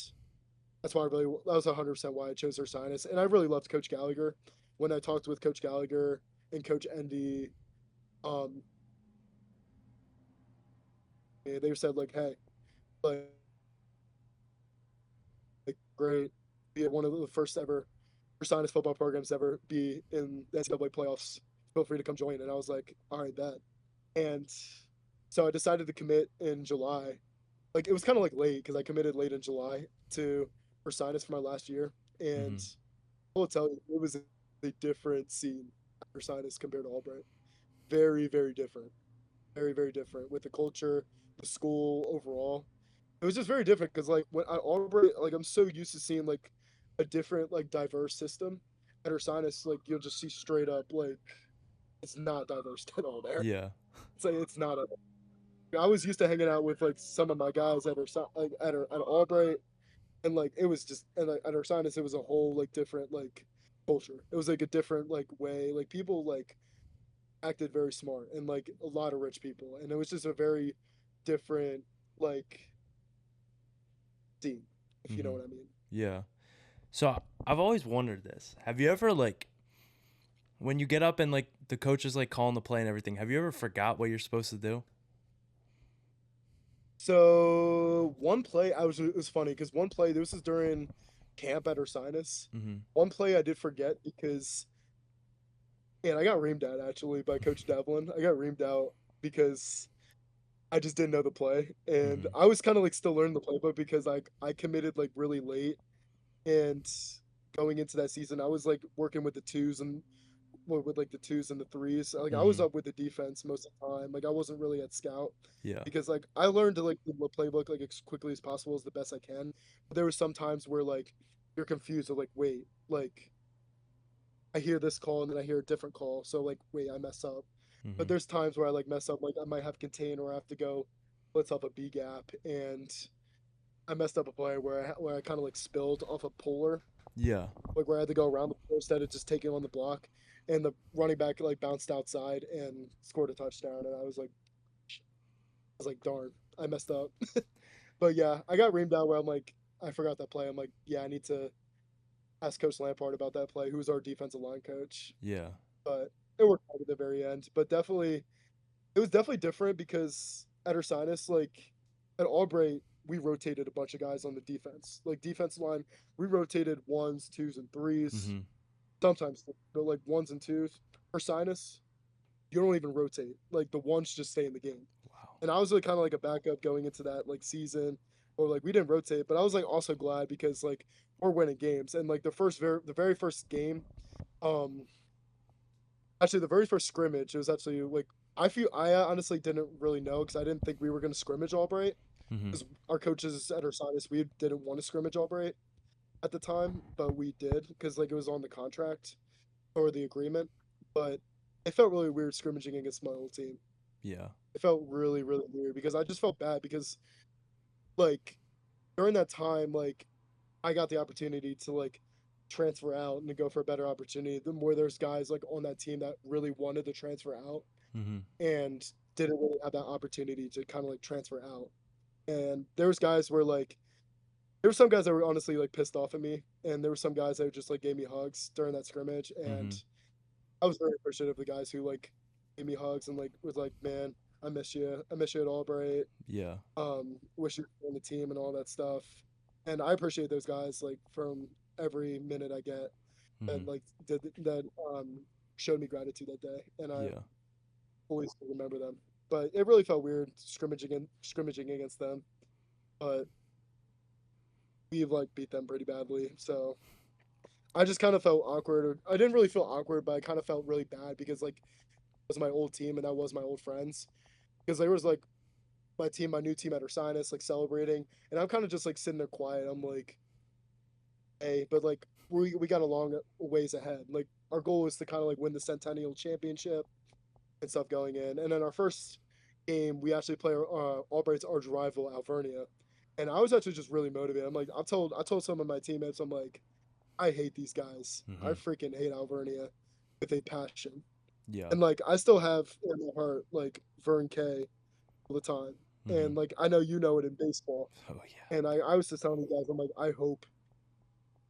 that's why that was 100% why I chose Ursinus. And I really loved Coach Gallagher. When I talked with Coach Gallagher and Coach Endy, um, they said like, hey, like great, be one of the first ever Ursinus football programs ever be in the NCAA playoffs. Feel free to come join. And I was like, all right, bet. And so I decided to commit in July. Like it was kind of like late because I committed late in July to Ursinus for my last year. And Mhm. I will tell you, it was a different scene at Ursinus compared to Albright. Very, very different. Very, very different with the culture, the school overall. It was just very different because like when I Albright, like I'm so used to seeing like a different like diverse system. At Ursinus, like you'll just see straight up like it's not diverse at all there. Yeah. It's like it's not a. I was used to hanging out with like some of my guys at like at Albright, and like it was just and like, at Ursinus it was a whole like different like culture. It was like a different like way. Like people like acted very smart and like a lot of rich people, and it was just a very different like scene, if you know Mhm. what I mean. Yeah. So I've always wondered this. Have you ever like when you get up and like the coach is like calling the play and everything, have you ever forgot what you're supposed to do? So one play I was it was funny because one play this was during camp at Ursinus. Mhm. One play I did forget because and I got reamed out actually by Coach Devlin. I got reamed out because I just didn't know the play, and Mhm. I was kind of like still learning the playbook because I committed like really late, and going into that season, I was like working with the twos and with like the twos and the threes. Like I was Mhm. up with the defense most of the time. Like I wasn't really at scout Yeah. because like I learned to like the playbook like as quickly as possible as the best I can. But there were some times where like you're confused of like wait like I hear this call and then I hear a different call. So like, wait, I mess up. But Mhm. there's times where I like mess up. Like I might have contain or I have to go blitz off a B gap, and I messed up a play where I kind of like spilled off a puller, Yeah. like where I had to go around the puller instead of just taking on the block, and the running back like bounced outside and scored a touchdown, and I was like, darn, I messed up. But yeah, I got reamed out where I'm like, I forgot that play. I'm like, yeah, I need to ask Coach Lampard about that play, who's our defensive line coach. Yeah. But it worked out at the very end. But definitely, it was definitely different because at Ursinus, like at Albright, we rotated a bunch of guys on the defense. Like defense line, we rotated ones, twos, and threes. Mhm. Sometimes, but like ones and twos. Ursinus, you don't even rotate. Like the ones just stay in the game. Wow. And I was like kind of like a backup going into that like season, or like we didn't rotate, but I was like also glad because like we're winning games. And like the very first game, um, actually the very first scrimmage, it was actually like I honestly didn't really know because I didn't think we were going to scrimmage Albright Mhm. because our coaches at Ursinus we didn't want to scrimmage Albright at the time, but we did because like it was on the contract or the agreement. But it felt really weird scrimmaging against my old team. Yeah. It felt really really weird because I just felt bad because like during that time like I got the opportunity to like transfer out and to go for a better opportunity. The more there's guys like on that team that really wanted to transfer out Mhm. and didn't really have that opportunity to kind of like transfer out. And there was guys where like there were some guys that were honestly like pissed off at me, and there were some guys that just like gave me hugs during that scrimmage, and Mhm. I was very appreciative of the guys who like gave me hugs and like was like, man, I miss you at Albright. Yeah. Wish you were on the team and all that stuff. and I appreciate those guys like from every minute I get, Mhm. and like that showed me gratitude that day, and I Yeah. always remember them. But it really felt weird scrimmaging against them, but we've like beat them pretty badly. So I just kind of felt awkward. I didn't really feel awkward, but I kind of felt really bad because like it was my old team and that was my old friends. Because there was like my team, my new team at Ursinus, like celebrating, and I'm kind of just like sitting there quiet. I'm like, hey, but like we got a long ways ahead. Like our goal is to kind of like win the Centennial Championship and stuff going in. And then our first game, we actually play Albright's arch rival Alvernia, and I was actually just really motivated. I'm like, I told some of my teammates, I'm like, I hate these guys. I Mhm. freaking hate Alvernia with a passion. Yeah. And like I still have in my heart like Vern K all the time. Mhm. And like I know you know it in baseball. Oh yeah. And I was just telling you guys, I'm like, I hope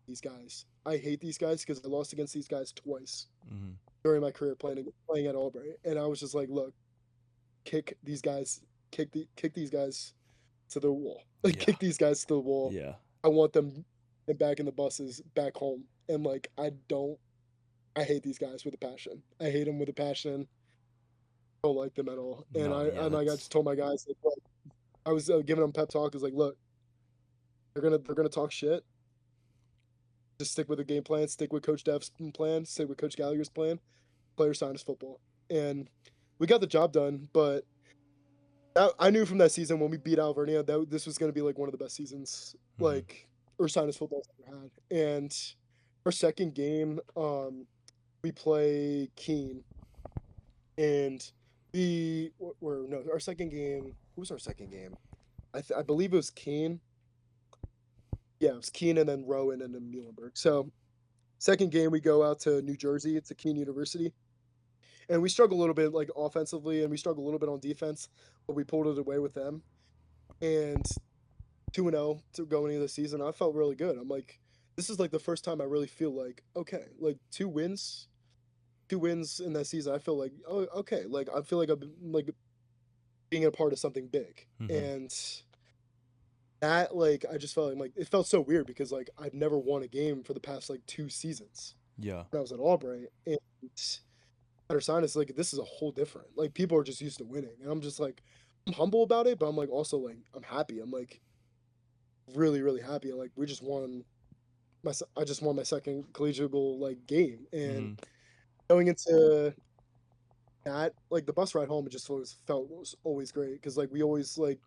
these guys. I hate these guys because I lost against these guys twice Mhm. during my career playing at Albright. And I was just like, look, kick these guys, kick these guys to the wall. Like Yeah. kick these guys to the wall. Yeah. I want them back in the buses back home. And like I hate these guys with a passion. I hate them with a passion. I don't like them at all. And No, yeah, I that's just told my guys like, look, I was giving them pep talk. Is like, look, they're gonna talk shit. Just stick with the game plan. Stick with Coach Dev's plan. Stick with Coach Gallagher's plan. Player science football, and we got the job done. But I knew from that season when we beat Alvernia that this was gonna be like one of the best seasons Mhm. like Ursinus football's ever had. And our second game, we play Keene, and we were no our second game. Who was our second game? I believe it was Keene. Yeah, it was Keene and then Rowan and then Muhlenberg. So second game we go out to New Jersey. It's a Keene University, and we struggle a little bit like offensively, and we struggle a little bit on defense, but we pulled it away with them. And 2-0 to going into the season, I felt really good. I'm like, this is like the first time I really feel like okay, like two wins in that season. I feel like oh okay, like I feel like I'm like being a part of something big, Mhm. and that like I just felt like it felt so weird because like I've never won a game for the past like 2 seasons Yeah. when I was at Albright, and better sign is like this is a whole different like people are just used to winning, and I'm just like I'm humble about it, but I'm like also like I'm happy. I'm like really happy. Like we just won I just won my second collegiate like game, and Mhm. going into that like the bus ride home, it just always felt was always great because like we always like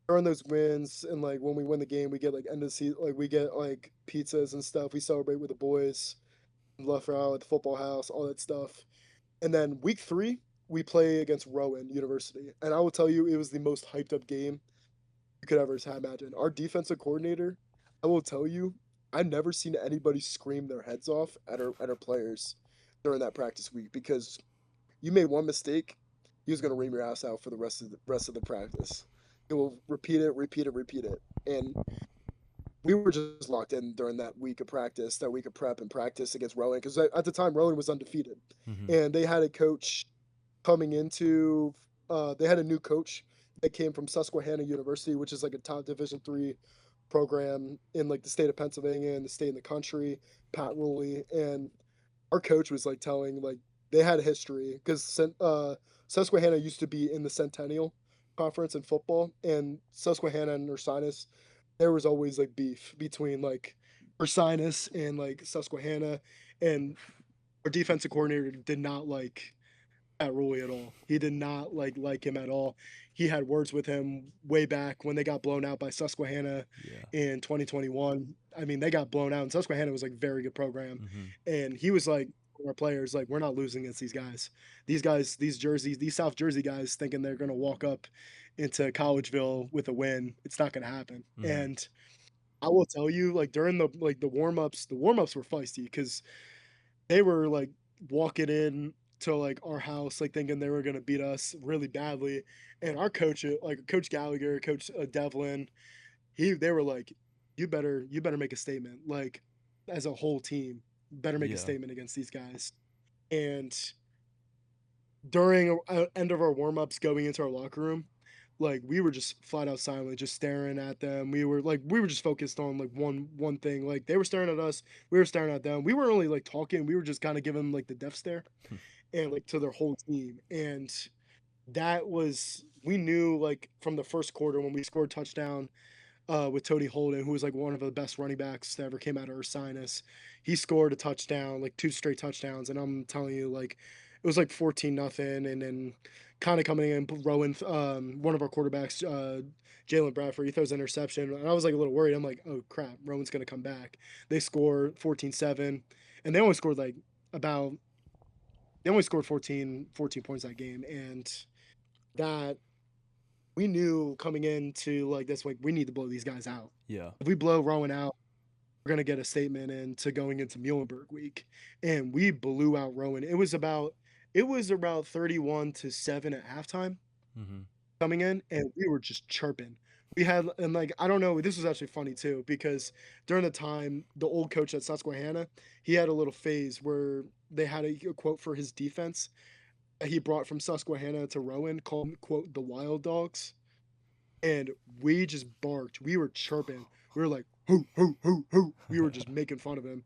during those wins and like when we win the game, we get like end of the season, like we get like pizzas and stuff. We celebrate with the boys, left out at the football house, all that stuff. And then week 3, we play against Rowan University, and I will tell you, it was the most hyped up game you could ever imagine. Our defensive coordinator, I will tell you, I never seen anybody scream their heads off at our players during that practice week because you made one mistake, he was gonna ream your ass out for the rest of the practice. He will repeat it, and we were just locked in during that week of practice, that week of prep and practice against Rowan because at the time Rowan was undefeated, Mhm. and they had a coach coming into. They had a new coach that came from Susquehanna University, which is like a top Division 3 program in like the state of Pennsylvania and the state in the country. Pat Ruley, and our coach was like telling like they had a history because Susquehanna used to be in the Centennial Conference in football, and Susquehanna and Ursinus, there was always like beef between like Ursinus and like Susquehanna, and our defensive coordinator did not like Pat Ruley at all. He did not like him at all. He had words with him way back when they got blown out by Susquehanna Yeah. in 2021. I mean, they got blown out, and Susquehanna was like a very good program, Mhm. and he was like our players like we're not losing against these guys. These guys, these jerseys, these South Jersey guys thinking they're gonna walk up into Collegeville with a win. It's not gonna happen. Mhm. And I will tell you, like during the warm ups were feisty because they were like walking in to like our house like thinking they were gonna beat us really badly, and our coach like Coach Gallagher, Coach Devlin, they were like, you better make a statement like as a whole team, better make a Yeah. statement against these guys. And during end of our warm ups going into our locker room, like we were just flat out silent, just staring at them. We were just focused on like one thing. Like they were staring at us, we were staring at them. We weren't really like talking. We were just kind of giving them like the death stare and like to their whole team. And that was we knew like from the first quarter when we scored touchdown with Tony Holden, who was like one of the best running backs that ever came out of Ursinus. He scored a touchdown, like two straight touchdowns, and I'm telling you, like it was like 14-0, and then kind of coming in, Rowan, one of our quarterbacks, Jalen Bradford, he throws an interception, and I was like a little worried. I'm like, oh crap, Rowan's gonna come back. They score 14-7, and they only scored like about they only scored 14 points that game, and that we knew coming into like this, like we need to blow these guys out. Yeah. If we blow Rowan out, we're gonna get a statement into going into Muhlenberg week, and we blew out Rowan. It was about 31-7 at halftime Mhm. coming in, and we were just chirping. We had and like I don't know, this was actually funny too because during the time the old coach at Susquehanna, he had a little phase where they had a quote for his defense that he brought from Susquehanna to Rowan called quote the Wild Dogs, and we just barked. We were chirping. We were like, hoo, hoo, hoo, hoo. We were just making fun of him.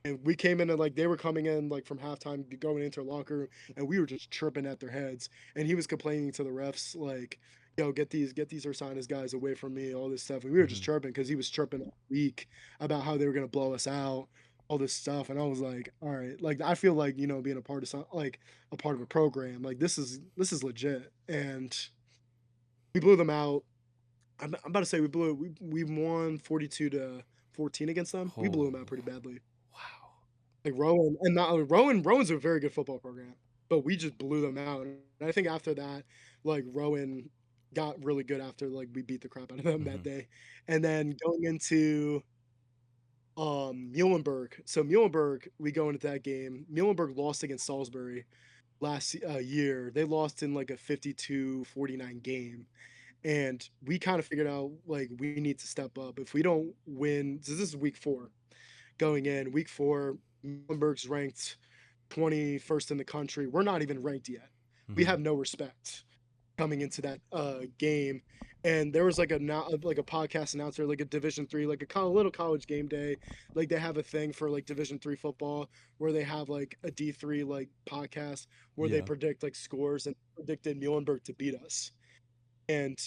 And we came in and like they were coming in like from halftime, going into our locker room, and we were just chirping at their heads. And he was complaining to the refs, like, yo, get these Ursinus guys away from me, all this stuff. And we were just Mhm. chirping because he was chirping all week about how they were gonna blow us out, all this stuff. And I was like, all right, like I feel like, being a part of like a part of a program, like this is legit. And we blew them out. I'm about to say we won 42-14 against them. We blew Oh, them out pretty badly. wow. Like Rowan and not Rowan's a very good football program, but we just blew them out. And I think after that, like Rowan got really good after like we beat the crap out of them that Mhm. day. And then going into Muhlenberg. So Muhlenberg, we go into that game. Muhlenberg lost against Salisbury last year. They lost in like a 52-49 game, and we kind of figured out like we need to step up. If we don't win, so this is week 4 going in. Week 4, Muhlenberg's ranked 21st in the country. We're not even ranked yet. We Mhm. have no respect coming into that game. And there was like a podcast announcer, like a Division 3, like little college game day. Like they have a thing for like Division 3 football where they have like a D3 like podcast where they Yeah. predict like scores and predicted Muhlenberg to beat us. And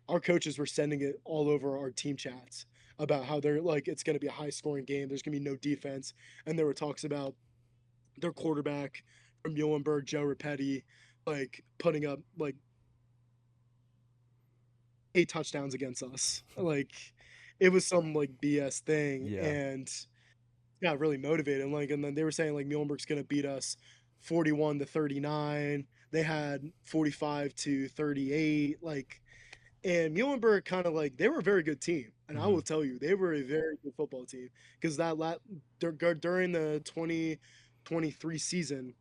our coaches were sending it all over our team chats about how they're like it's going to be a high scoring game. There's going to be no defense, and there were talks about their quarterback from Muhlenberg, Joe Rapetti, like putting up like 8 touchdowns against us. Like it was some like BS thing, Yeah. and got really motivated. And then they were saying like Muhlenberg's going to beat us 41-39. They had 45-38. Like, and Muhlenberg kind of like they were a very good team, and I will Mhm. tell you they were a very good football team because during the 2023 season,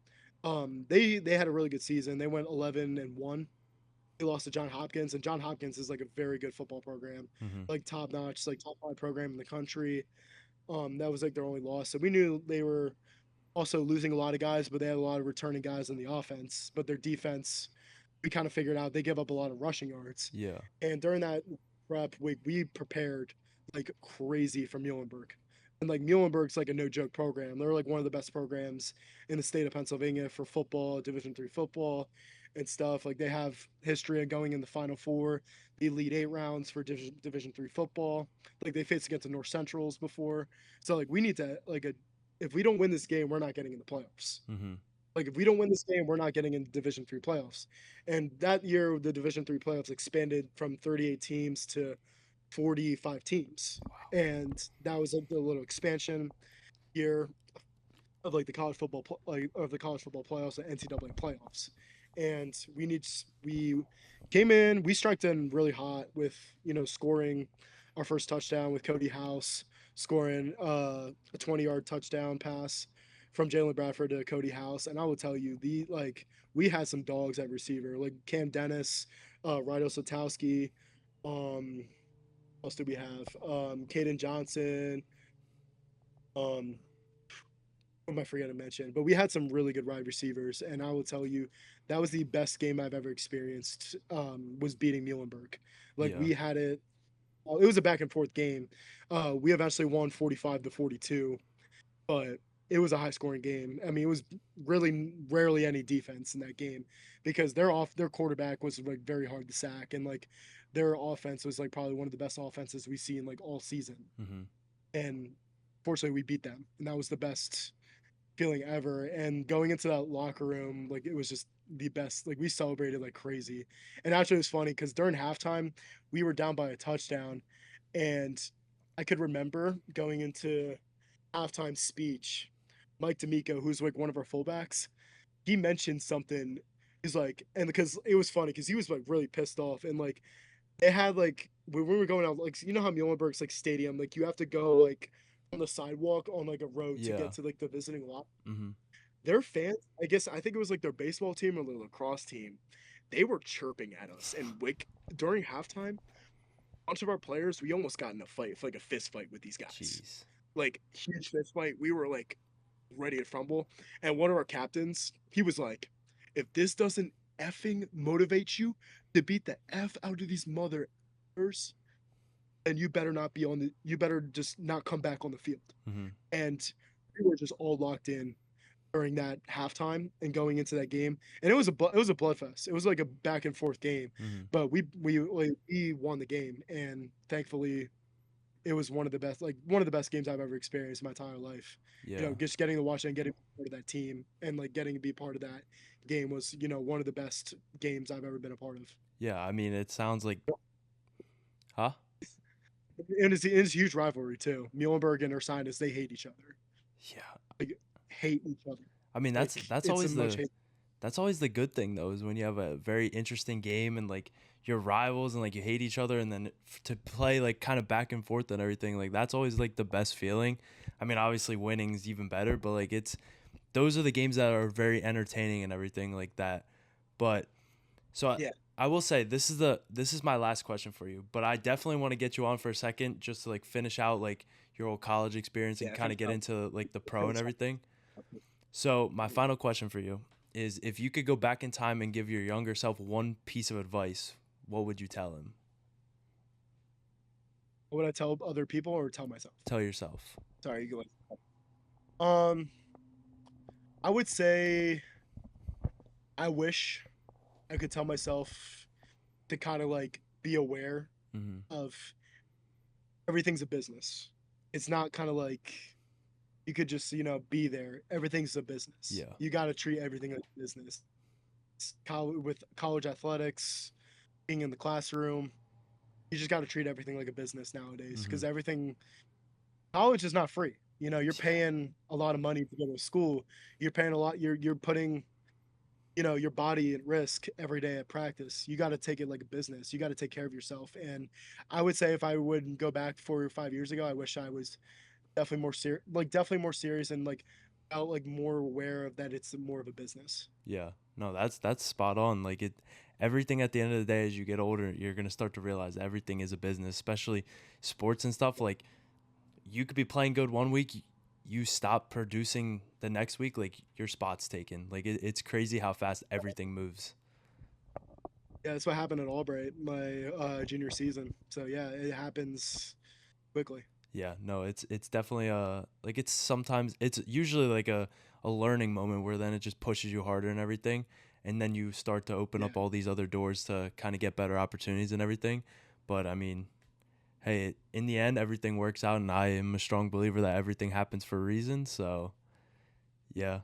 they had a really good season. They went 11-1. They lost to John Hopkins, and John Hopkins is like a very good football program, Mhm. like top notch, like top 5 program in the country. That was like their only loss, so we knew they were also losing a lot of guys, but they had a lot of returning guys in the offense. But their defense, we kind of figured out they give up a lot of rushing yards. Yeah. And during that prep week, we prepared like crazy for Muhlenberg. And like Muhlenberg's like a no joke program. They're like one of the best programs in the state of Pennsylvania for football, Division 3 football and stuff. Like they have history of going in the Final Four, the Elite Eight rounds for Division 3 football. Like they faced against the North Centrals before. So like we need to if we don't win this game, we're not getting in the playoffs. Mhm. Like if we don't win this game, we're not getting into Division 3 playoffs. And that year, the Division 3 playoffs expanded from 38 teams to 45 teams, Wow. and that was like the little expansion year of like the college football playoffs and NCAA playoffs. And we came in, we struck in really hot with scoring our first touchdown with Cody House scoring a 20-yard touchdown pass from Jalen Bradford to Cody House. And I will tell you, the like we had some dogs at receiver, like Cam Dennis, Rydo Sotowski, um, what else did we have? Caden Johnson, um, who am I forgetting to mention? But we had some really good wide receivers, and I will tell you that was the best game I've ever experienced. Was beating Muhlenberg. Like Yeah. we had it. It was a back and forth game. We eventually won 45-42, but it was a high scoring game. I mean, it was really rarely any defense in that game because their quarterback was like very hard to sack, and like their offense was like probably one of the best offenses we've seen like all season. Mm-hmm. And fortunately, we beat them, and that was the best feeling ever. And going into that locker room, like it was just the best. Like we celebrated like crazy. And actually, it was funny because during halftime, we were down by a touchdown, and I could remember going into halftime speech, Mike D'Amico, who's like one of our fullbacks, he mentioned something. He's like, and because it was funny because he was like really pissed off, and like it had like when we were going out, like you know how Muhlenberg's like stadium, like you have to go like on the sidewalk on like a road to get Yeah. to like the visiting lot. Mm-hmm. Their fans, I think it was like their baseball team or their lacrosse team, they were chirping at us, and like during halftime, a bunch of our players, we almost got in a fight, like a fist fight with these guys, Jeez. like huge fist fight. We were like ready to fumble. And one of our captains, he was like, if this doesn't effing motivate you to beat the F out of these motherfuckers, then you better just not come back on the field. Mm-hmm. And we were just all locked in during that halftime and going into that game. And it was a bloodfest. It was like a back and forth game, Mm-hmm. but we won the game, and thankfully it was one of the best games I've ever experienced in my entire life. Yeah. Just getting to watch it and getting part of that team and like getting to be part of that game was, one of the best games I've ever been a part of. Yeah. I mean, it sounds like, huh? And it's a huge rivalry too. Muhlenberg and Ursinus, they hate each other. Yeah. Like hate each other. I mean, that's Like that's it's a always much the hate. that's always the good thing though, is when you have a very interesting game and like your rivals and like you hate each other, and then to play like kind of back and forth and everything, like that's always like the best feeling. I mean, obviously winning is even better, but like it's those are the games that are very entertaining and everything like that. But so Yeah, I will say this is my last question for you, but I definitely want to get you on for a second just to like finish out like your whole college experience and yeah. kind of get into like the pro and Finish everything. up. So my final question for you is, if you could go back in time and give your younger self one piece of advice, what would you tell him? What would I tell other people or tell myself? Tell yourself. Sorry, you go. I would say I wish I could tell myself to kind of like be aware Mm-hmm. of everything's a business. It's not kind of like you could just, be there. Everything's a business. Yeah. You got to treat everything like a business. With college athletics, being in the classroom, you just got to treat everything like a business nowadays Mm-hmm. because college is not free. You're Yeah. paying a lot of money to go to school. You're paying a lot. You're putting your body at risk every day at practice. You got to take it like a business. You got to take care of yourself. And I would say if I would go back 4 or 5 years ago, I wish I was definitely more serious and like out like more aware of that it's more of a business. Yeah. No, that's spot on. Like it everything at the end of the day, as you get older, you're gonna start to realize everything is a business, especially sports and stuff. Like you could be playing good one week, you stop producing the next week, like your spot's taken. Like it's crazy how fast everything moves. Yeah, that's what happened at Albright my junior season. So yeah, it happens quickly. Yeah, no, it's definitely like it's sometimes it's usually like a learning moment where then it just pushes you harder and everything, and then you start to open Yeah. up all these other doors to kind of get better opportunities and everything. But I mean, hey, in the end everything works out, and I am a strong believer that everything happens for a reason. So, yeah.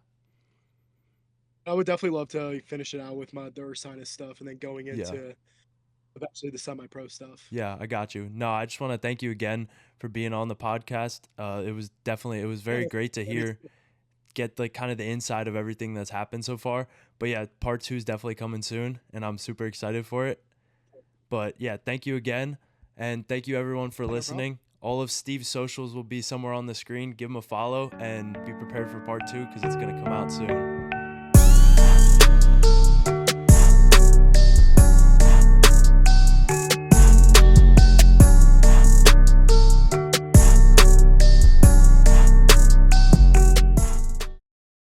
I would definitely love to finish it out with my the sinus stuff and then going Yeah. into eventually the semi-pro stuff. Yeah, I got you. No, I just want to thank you again for being on the podcast. It was very Yeah, great to hear get like kind of the inside of everything that's happened so far. But yeah, part 2 is definitely coming soon and I'm super excited for it. But yeah, thank you again. And thank you everyone for no problem. listening. All of Steve's socials will be somewhere on the screen. Give him a follow and be prepared for part 2 because it's going to come out soon.